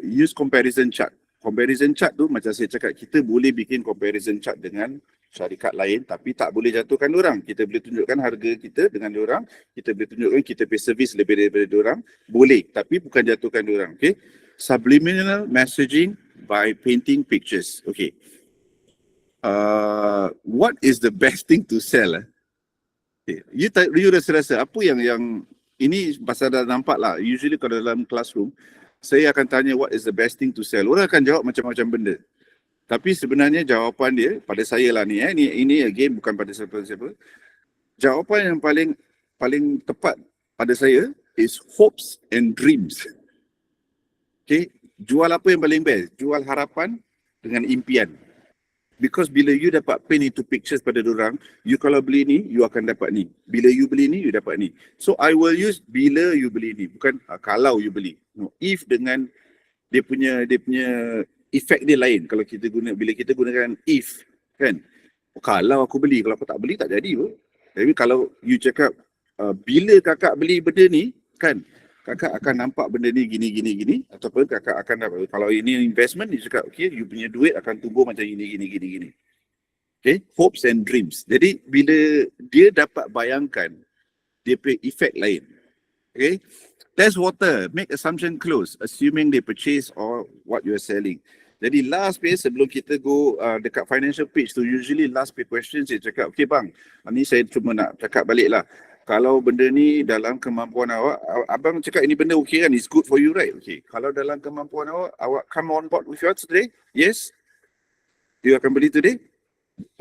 Use comparison chart. Comparison chart tu macam saya cakap, kita boleh bikin comparison chart dengan syarikat lain tapi tak boleh jatuhkan diorang. Kita boleh tunjukkan harga kita dengan diorang, kita boleh tunjukkan kita pay service lebih daripada diorang. Boleh, tapi bukan jatuhkan diorang. Okay? Subliminal messaging by painting pictures. Okay. What is the best thing to sell? Okay. You rasa apa yang ini pasal dah nampak lah. Usually kalau dalam classroom, saya akan tanya what is the best thing to sell. Orang akan jawab macam-macam benda. Tapi sebenarnya jawapan dia pada saya lah ni. Ini again bukan pada siapa-siapa. Jawapan yang paling tepat pada saya is hopes and dreams. Okay, jual apa yang paling best? Jual harapan dengan impian. Because bila you dapat paint into pictures pada diorang, you kalau beli ni, you akan dapat ni. Bila you beli ni, you dapat ni. So I will use bila you beli ni, bukan kalau you beli. No, if dengan dia punya efek dia lain. Kalau kita bila kita gunakan if, kan? Kalau aku beli, kalau aku tak beli tak jadi pun. Tapi kalau you cakap bila kakak beli benda ni, kan? Kakak akan nampak benda ni gini. Ataupun kakak akan dapat. Kalau ini investment, dia cakap, okay, you punya duit akan tumbuh macam gini. Okay, hopes and dreams. Jadi, bila dia dapat bayangkan, dia punya effect lain. Okay. Test water, make assumption close, assuming they purchase or what you are selling. Jadi last page sebelum kita go dekat financial page tu, usually last page question saya cakap, okay bang, ni saya cuma nak cakap balik lah. Kalau benda ni dalam kemampuan awak, abang cakap ini benda okay kan, it's good for you right? Okay. Kalau dalam kemampuan awak, awak come on board with us today? Yes? Dia akan beli today?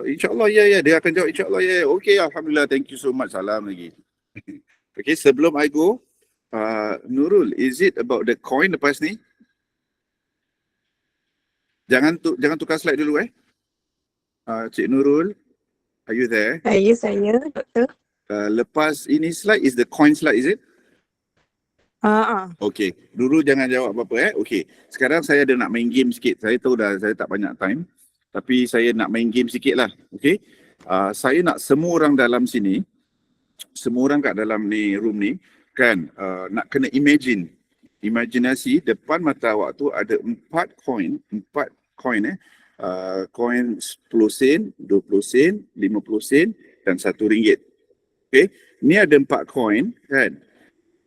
InsyaAllah ya, dia akan jawab insyaAllah ya. Okay, Alhamdulillah, thank you so much. Salam lagi. Okay, sebelum I go, Nurul, is it about the coin lepas ni? Jangan tukar slide dulu Cik Nurul, are you there? Saya, doktor. Lepas ini slide is the coin slide, is it? Okay, Nurul jangan jawab apa-apa Okay, sekarang saya ada nak main game sikit. Saya tahu dah saya tak banyak time, tapi saya nak main game sikit lah. Okay, saya nak semua orang dalam sini, semua orang kat dalam ni room ni kan, nak kena imaginasi depan mata awak tu ada 4 coin coin 10 sen, 20 sen, 50 sen dan RM1. Okay, ni ada 4 coin kan.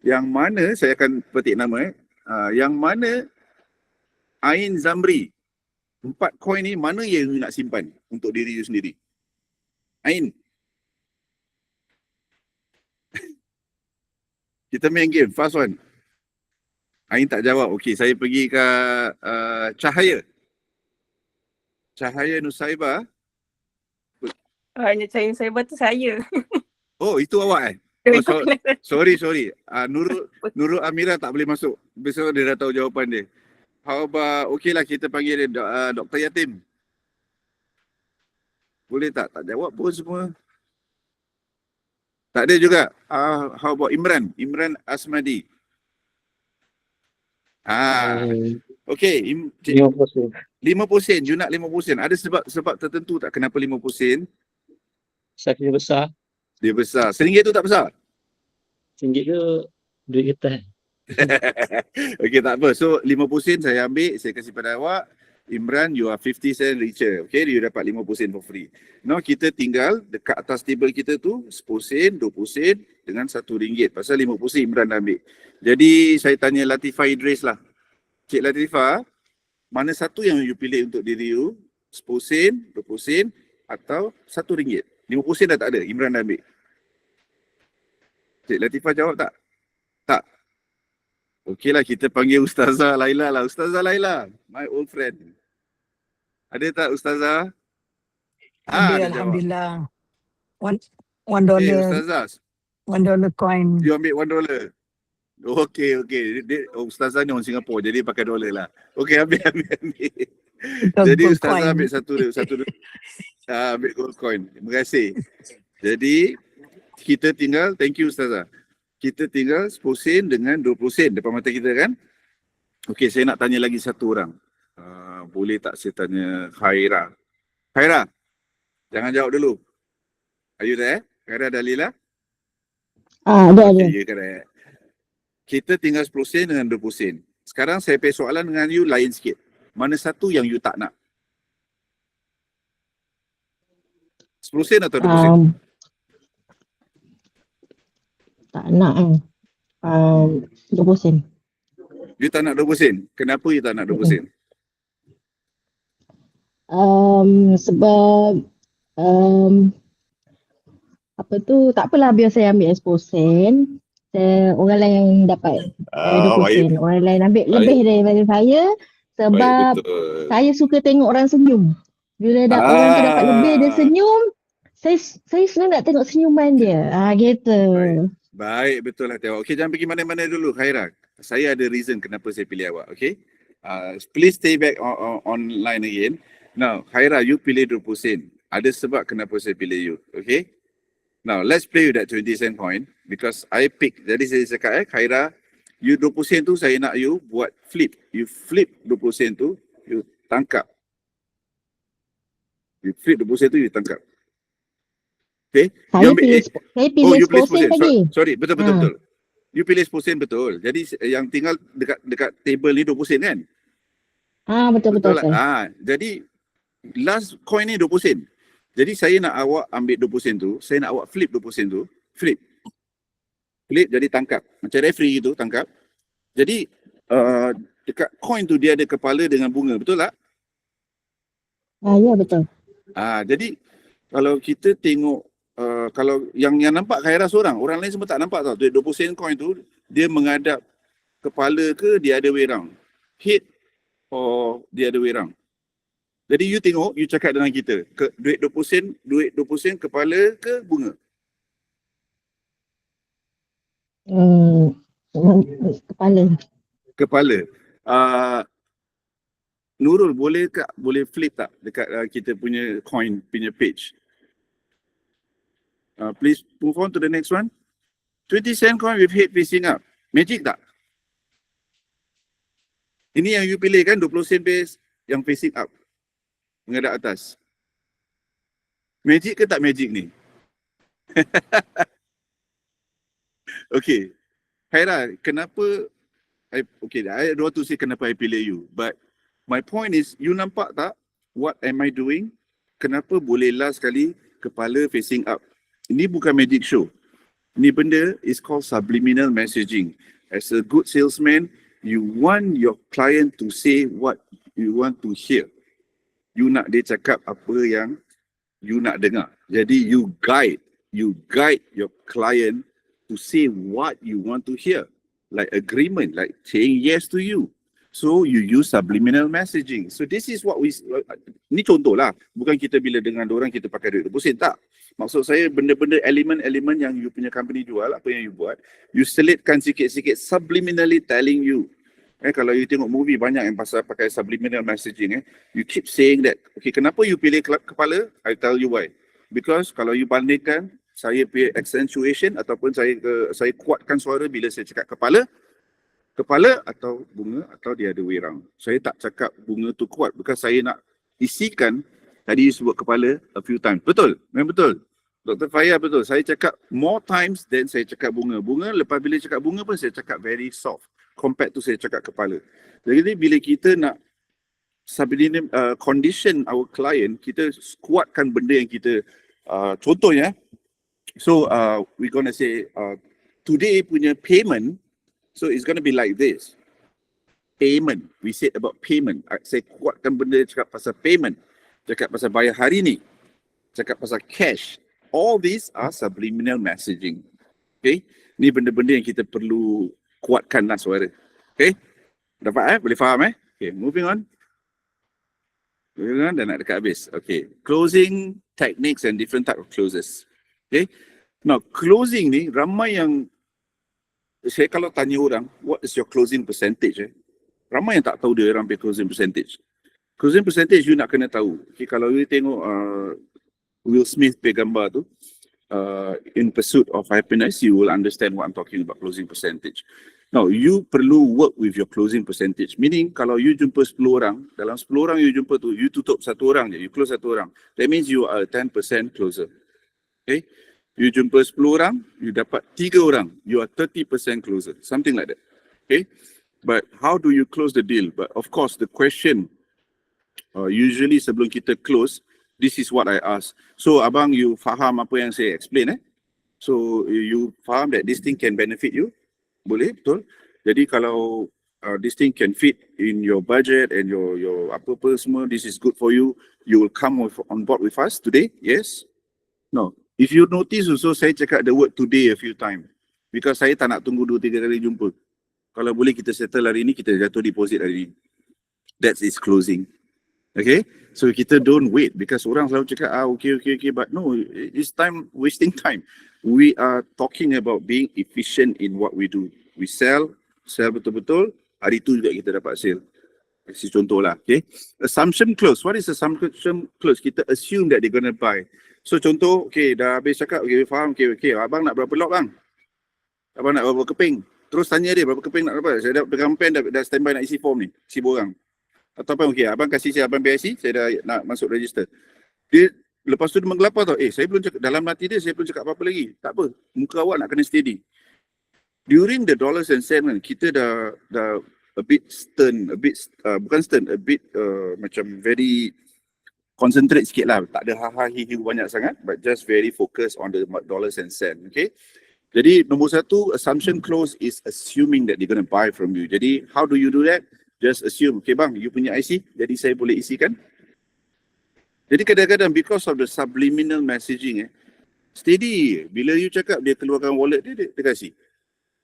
Yang mana saya akan petik nama yang mana Ain Zamri, 4 coin ni mana yang you nak simpan untuk diri you sendiri? Ain. Kita main game, fast one. Ain tak jawab. Okey, saya pergi ke Cahaya. Cahaya Nusaibah. Hanya Cahaya Nusaibah tu saya. Oh, itu awak sorry. Nurul Amira tak boleh masuk. Besok dia dah tahu jawapan dia. How about, okey lah kita panggil dia Dr. Yatim. Boleh tak? Tak jawab pun semua. Tak ada juga. How about Imran Asmadi. Okey, 50 sen. You nak 50 sen. Ada sebab tertentu tak kenapa 50 sen? Sakit besar. Dia besar. RM1 tu tak besar? RM1 tu duit kertas. Okey, tak apa. So 50 sen saya ambil, saya kasih pada awak. Imran, you are 50 sen richer. Okay, you dapat 50 sen for free. Now kita tinggal dekat atas table kita tu 10 sen, 20 sen dengan RM1. Pasal 50 sen Imran dah ambil. Jadi saya tanya Latifah Idris lah. Cik Latifah, mana satu yang you pilih untuk diri you? 10 sen, 20 sen atau RM1? 50 sen dah tak ada, Imran dah ambil. Cik Latifah jawab tak? Tak. Okeylah, kita panggil Ustazah Laila lah. Ustazah Laila, my old friend. Ada tak Ustazah? Ada, Alhamdulillah. $1. Ustazah, $1 coin. you ambil $1. Okey. Ustazah ni orang Singapura, jadi pakai dolar lah. Okey, ambil. Jadi Ustazah ambil satu ambil gold coin. Terima kasih. Jadi kita tinggal, thank you Ustazah. Kita tinggal 10 sen dengan 20 sen depan mata kita kan. Okey, saya nak tanya lagi satu orang. Boleh tak saya tanya Khaira? Khaira, jangan jawab dulu. Are you there? Khaira Dalila? Ada. Okay, correct. Kita tinggal 10 sen dengan 20 sen. Sekarang saya pergi soalan dengan you lain sikit. Mana satu yang you tak nak? 10 sen atau 20 sen? Tak nak 20 sen. You tak nak 20 sen? Kenapa you tak nak 20 sen? Sebab apa tu, tak apalah biar saya ambil 10 sen. Orang lain yang dapat 20 sen. Orang lain ambil lebih daripada saya. Sebab saya suka tengok orang senyum. Bila orang tu dapat lebih dia senyum, saya senang nak tengok senyuman dia. Gitu. Baik, betul lah tengok. Okey, jangan pergi mana-mana dulu Khaira. Saya ada reason kenapa saya pilih awak, okey? Please stay back online again. Now, Khaira, you pilih 20 sen. Ada sebab kenapa saya pilih you, okey? Now, let's play with that 20 cent coin because I pick. Jadi saya cakap Khaira, you 20 sen tu saya nak you buat flip. You flip 20 sen tu, you tangkap. You flip 20 sen tu, you tangkap. Okay. Saya pilih 10 sen tadi. Sorry, betul. You pilih 10 sen betul. Jadi yang tinggal dekat table ni 20 sen kan? Betul. Jadi last coin ni 20 sen. Jadi saya nak awak ambil 20 sen tu, saya nak awak flip 20 sen tu, flip. Flip jadi tangkap. Macam referee gitu, tangkap. Jadi dekat coin tu dia ada kepala dengan bunga, betul tak? Ya betul. Jadi kalau kita tengok kalau yang nampak Khaira seorang, orang lain semua tak nampak tau. Duit 20 sen coin tu dia menghadap kepala ke dia ada way round. Head or dia ada way round. Jadi you tengok, you cakap dengan kita, duit 20 sen kepala ke bunga? Kepala. Kepala. Nurul, boleh flip tak dekat kita punya coin punya page? Please move on to the next one. 20 cent coin with head facing up. Magic tak? Ini yang you pilih kan, 20 sen base yang facing up. Menghadap atas. Magic ke tak magic ni? Okay. Khaira, kenapa I don't want to say kenapa I pilih you, but my point is, you nampak tak what am I doing? Kenapa boleh last sekali kepala facing up? Ini bukan magic show. Ini benda is called subliminal messaging. As a good salesman, you want your client to say what you want to hear. You nak dia cakap apa yang you nak dengar. Jadi you guide your client to say what you want to hear. Like agreement, like saying yes to you. So you use subliminal messaging. So this is what ni contoh lah. Bukan kita bila dengan orang kita pakai duit 20 sen, tak. Maksud saya benda-benda elemen-elemen yang you punya company jual, apa yang you buat, you selitkan sikit-sikit subliminally telling you. Kalau you tengok movie banyak yang pasal pakai subliminal messaging, you keep saying that, okay, kenapa you pilih kepala? I tell you why. Because kalau you bandingkan, saya pilih accentuation ataupun saya kuatkan suara bila saya cakap kepala atau bunga atau the other way round. Saya tak cakap bunga tu kuat because saya nak isikan, tadi you sebut kepala a few times. Betul? Memang betul. Dr. Faya betul. Saya cakap more times than saya cakap bunga. Bunga, lepas bila cakap bunga pun saya cakap very soft compared to saya cakap kepala. Jadi bila kita nak condition our client, kita kuatkan benda yang kita contohnya, so we're gonna say today punya payment, so it's gonna be like this. Payment, we said about payment. Saya kuatkan benda cakap pasal payment, cakap pasal bayar hari ni, cakap pasal cash. All these are subliminal messaging. Okay, ni benda-benda yang kita perlu kuatkan lah suara. Okay, dapat boleh faham Okay, moving on. Dah nak dekat habis. Okay, closing techniques and different type of closes. Okay, now closing ni ramai yang saya kalau tanya orang, what is your closing percentage? Ramai yang tak tahu dia orang punya closing percentage. Closing percentage you nak kena tahu. Okay, kalau you tengok Will Smith punya gambar tu, In Pursuit of Happiness, you will understand what I'm talking about, closing percentage. Now, you perlu work with your closing percentage. Meaning, kalau you jumpa 10 orang, dalam 10 orang you jumpa tu, you tutup satu orang je, you close satu orang. That means you are a 10% closer. Okay? You jumpa 10 orang, you dapat 3 orang, you are 30% closer. Something like that. Okay? But how do you close the deal? But of course, the question, usually sebelum kita close, this is what I ask. So, abang, you faham apa yang saya explain, So, you faham that this thing can benefit you? Boleh, betul? Jadi, kalau this thing can fit in your budget and your apa-apa semua, this is good for you, you will come on board with us today? Yes? No. If you notice also, saya cakap the word today a few times. Because saya tak nak tunggu 2-3 kali jumpa. Kalau boleh kita settle hari ni, kita jatuh deposit hari ni. That's its closing. Okay? So kita don't wait because orang selalu cakap okay, but no, it's time wasting time. We are talking about being efficient in what we do. We sell betul-betul, hari tu juga kita dapat sale. Kasih contoh lah, okay? Assumption close. What is assumption close? Kita assume that they're gonna buy. So contoh, okay, dah habis cakap, okay, faham, okay, abang nak berapa lot bang? Abang nak berapa keping? Terus tanya dia berapa keping nak dapat. Saya dah pegang pen, dah standby nak isi form ni, isi borang. Ataupun okay, abang kasih saya abang BIC, saya dah nak masuk register. Dia lepas tu dia menggelapar tau, saya belum cakap, dalam hati dia saya belum cakap apa-apa lagi. Tak apa, muka awak nak kena steady. During the dollars and cents kan, kita dah a bit stern, bukan stern, a bit macam very concentrate sikit lah. Tak ada haha hihi banyak sangat, but just very focus on the dollars and cents, okay? Jadi nombor satu, assumption clause is assuming that they're going to buy from you. Jadi how do you do that? Just assume, okay bang, you punya IC, jadi saya boleh isikan. Jadi kadang-kadang because of the subliminal messaging, steady, bila you cakap dia keluarkan wallet dia kasih.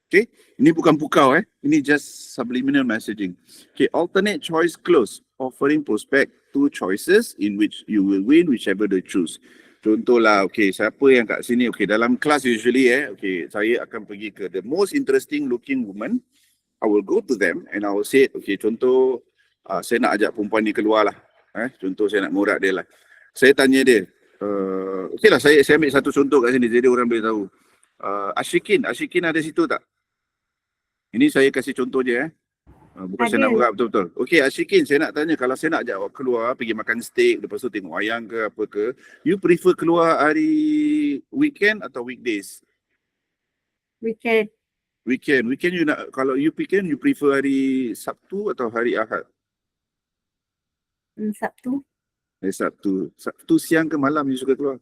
Okay, ini bukan pukau ini just subliminal messaging. Okay, alternate choice clause, offering prospect two choices in which you will win whichever they choose. Contohlah, okay, siapa yang kat sini, okay, dalam kelas usually okay, saya akan pergi ke the most interesting looking woman. I will go to them and I will say, okay, contoh, saya nak ajak perempuan ni keluar lah. Contoh saya nak morat dia lah. Saya tanya dia, okay lah, saya ambil satu contoh kat sini, jadi orang boleh tahu. Ashikin ada situ tak? Ini saya kasih contoh je bukan saya nak urat betul-betul. Okay, Ashikin, saya nak tanya, kalau saya nak ajak awak keluar, pergi makan steak, lepas tu tengok wayang ke apa ke, you prefer keluar hari weekend atau weekdays? Weekend. Weekend you nak, kalau you prefer hari Sabtu atau hari Ahad? Sabtu. Sabtu siang ke malam you suka keluar?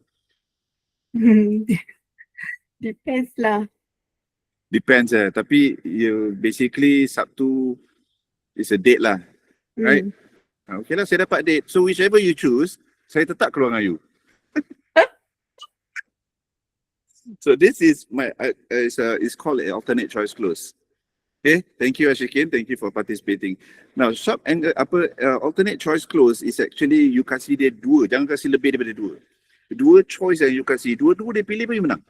Depends lah. Depends tapi you basically Sabtu is a date lah, right? Okay lah, saya dapat date. So whichever you choose, saya tetap keluar dengan you. So this is my it's called an alternate choice clause. Okay, thank you Ashikin, thank you for participating. Now sharp angle alternate choice clause is actually you kasih dia dua, jangan kasih lebih daripada dua. Dua choice yang you kasih, dua dia pilih pun you menang.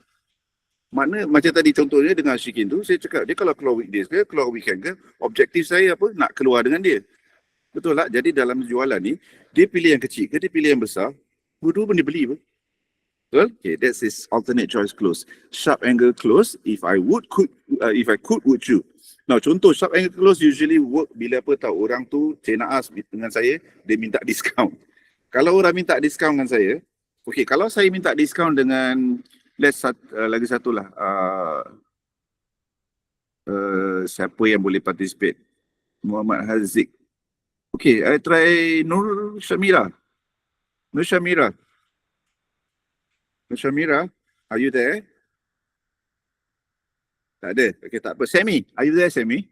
Makna macam tadi contohnya dengan Ashikin tu, saya cakap dia kalau keluar weekdays ke, keluar weekend ke, objektif saya apa? Nak keluar dengan dia. Betul tak? Jadi dalam jualan ni, dia pilih yang kecil ke, dia pilih yang besar, dua-dua pun dia beli apa? Betul? Okay, that's his alternate choice clause. Sharp angle clause, if I could, would you? Now contoh sharp angle clause usually work bila apa tahu orang tu cenaas dengan saya, dia minta diskaun. Kalau orang minta diskaun dengan saya, okay, kalau saya minta diskaun dengan lagi satu lah, siapa yang boleh participate? Muhammad Haziq. Okay, I try Nur Shamira. Nur Shamira, are you there? Tak ada. Okay, tak apa. Semi, are you there, Semi?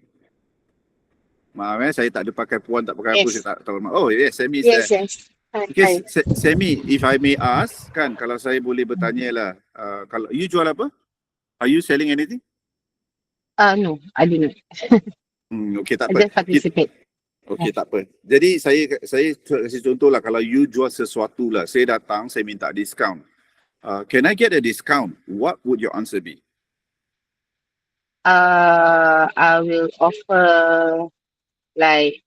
Maaf saya tak ada pakai puan, tak pakai apa, saya tak tahu. Oh yes, Semi is there. Yes. Okay, Semi, if I may ask, kan, kalau saya boleh bertanya lah, kalau you jual apa? Are you selling anything? No, I do not. Okay, tak I apa. just participate. Okay, tak apa. Jadi saya kasih contoh lah, kalau you jual sesuatu lah, saya datang, saya minta discount. Can I get a discount? What would your answer be? I will offer like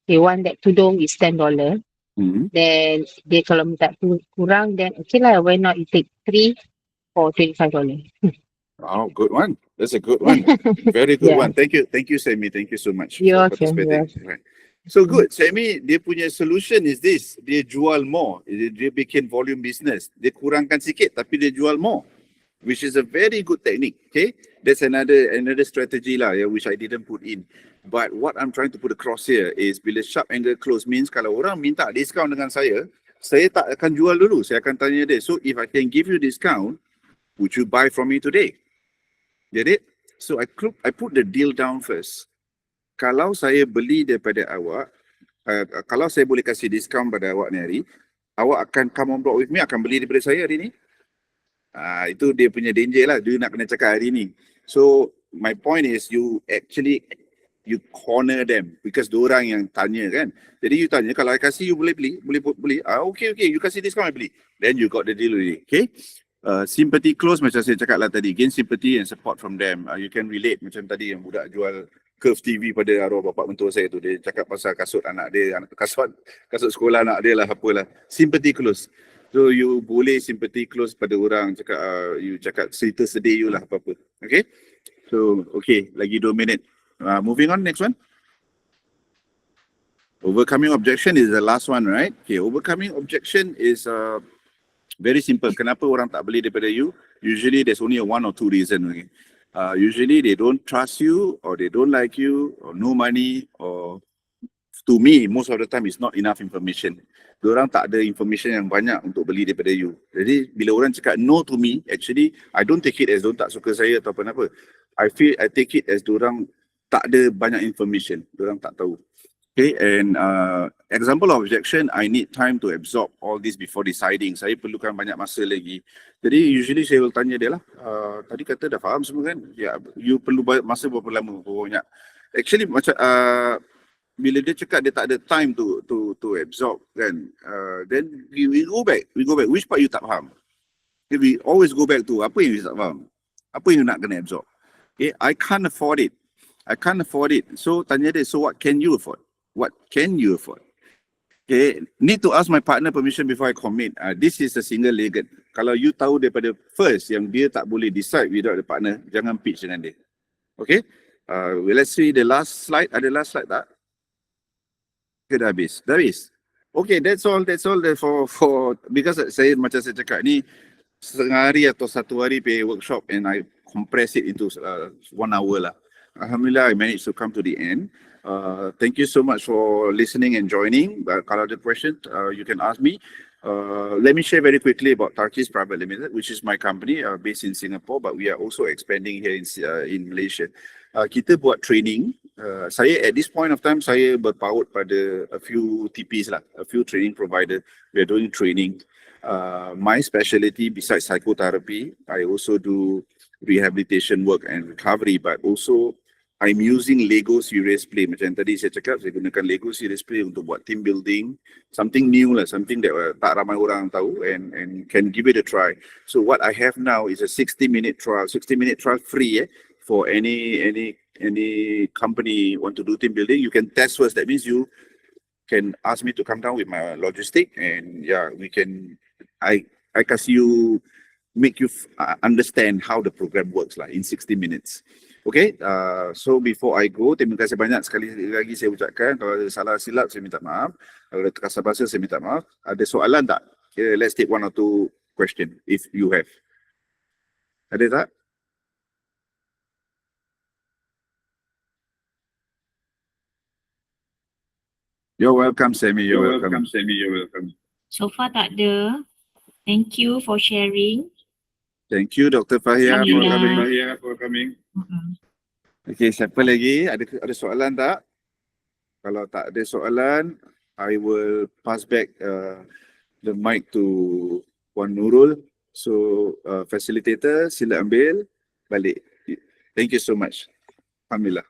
they want that tudung is $10. Then dia kalau minta kurang, then okay lah, why not you take 3 for $25. Oh, good one. That's a good one. Very good one. Thank you, Semi. Thank you so much You're for participating. Right. So good. Semi, dia punya solution is this. Dia jual more. Dia bikin volume business. Dia kurangkan sikit tapi dia jual more, which is a very good technique. Okay, that's another strategy lah, which I didn't put in. But what I'm trying to put across here is bila sharp angle close means kalau orang minta discount dengan saya tak akan jual dulu. Saya akan tanya dia, so if I can give you discount, would you buy from me today? Get it? So I put the deal down first. Kalau saya beli daripada awak, kalau saya boleh kasih discount pada awak ni hari, awak akan come on board with me, akan beli daripada saya hari ni. Itu dia punya danger lah, dia nak kena cakap hari ni. So my point is you corner them because diorang yang tanya kan. Jadi you tanya, kalau I kasih you boleh beli? Okay, you kasih discount I beli. Then you got the deal already. Okay. Sympathy close macam saya cakap lah tadi, gain sympathy and support from them. You can relate macam tadi yang budak jual Curve TV pada arwah bapak mentua saya tu, dia cakap pasal kasut anak dia, kasut sekolah anak dia lah, apalah. Sympathy close. So you boleh sympathy close pada orang, cakap you cakap cerita sedih you lah apa-apa. Okay. So okay, lagi 2 minit. Moving on, next one. Overcoming objection is the last one, right? Okay, overcoming objection is very simple. Kenapa orang tak beli daripada you? Usually there's only 1 or 2 reasons. Okay? Usually they don't trust you, or they don't like you, or no money, or to me, most of the time is not enough information. Diorang tak ada information yang banyak untuk beli daripada you. Jadi bila orang cakap no to me, actually I don't take it as diorang tak suka saya atau apa-apa. I take it as diorang tak ada banyak information. Diorang tak tahu. Okay, and example of objection, I need time to absorb all this before deciding. Saya perlukan banyak masa lagi. Jadi usually saya will tanya dia lah, tadi kata dah faham semua kan? Ya, you perlu masa berapa lama? Berapa banyak? Actually macam bila dia cakap dia tak ada time to absorb kan, then we go back. Which part you tak faham? Okay, we always go back to apa yang you tak faham. Apa yang you nak kena absorb. Okay, I can't afford it. So tanya dia, so what can you afford? What can you afford? Okay, need to ask my partner permission before I commit. This is a single-legged. Kalau you tahu daripada first yang dia tak boleh decide without the partner, jangan pitch dengan dia. Okay, let's see the last slide. Ada last slide tak? Okay, dah habis. Okay, that's all for because saya macam saya cakap ni setengah hari atau satu hari pay workshop and I compress it into 1 hour lah. Alhamdulillah, I managed to come to the end. Thank you so much for listening and joining. Kalau ada question, you can ask me. Let me share very quickly about Tarkis Private Limited, which is my company based in Singapore, but we are also expanding here in Malaysia. Kita buat training. Saya at this point of time, saya berpaut pada a few TPs lah, a few training provider. We are doing training. My specialty besides psychotherapy, I also do rehabilitation work and recovery, but also I'm using Lego Serious Play. Macam tadi saya cakap, saya gunakan Lego Serious Play untuk buat team building. Something new lah, something that tak ramai orang tahu and can give it a try. So what I have now is a 60-minute trial free for any company want to do team building. You can test first. That means you can ask me to come down with my logistic and yeah, I kasih you, make you understand how the program works lah in 60 minutes. Okay, so before I go, terima kasih banyak sekali lagi saya ucapkan. Kalau ada salah silap, saya minta maaf. Kalau ada terkasar bahasa, saya minta maaf. Ada soalan tak? Okay, let's take 1 or 2 question if you have. Ada tak? You're welcome, Sammy. You're welcome. So far tak ada. Thank you for sharing. Thank you, Dr. Fahia, Alhamdulillah. for coming. Okay, siapa lagi? Ada soalan tak? Kalau tak ada soalan, I will pass back the mic to Puan Nurul. So, facilitator, sila ambil balik. Thank you so much. Alhamdulillah.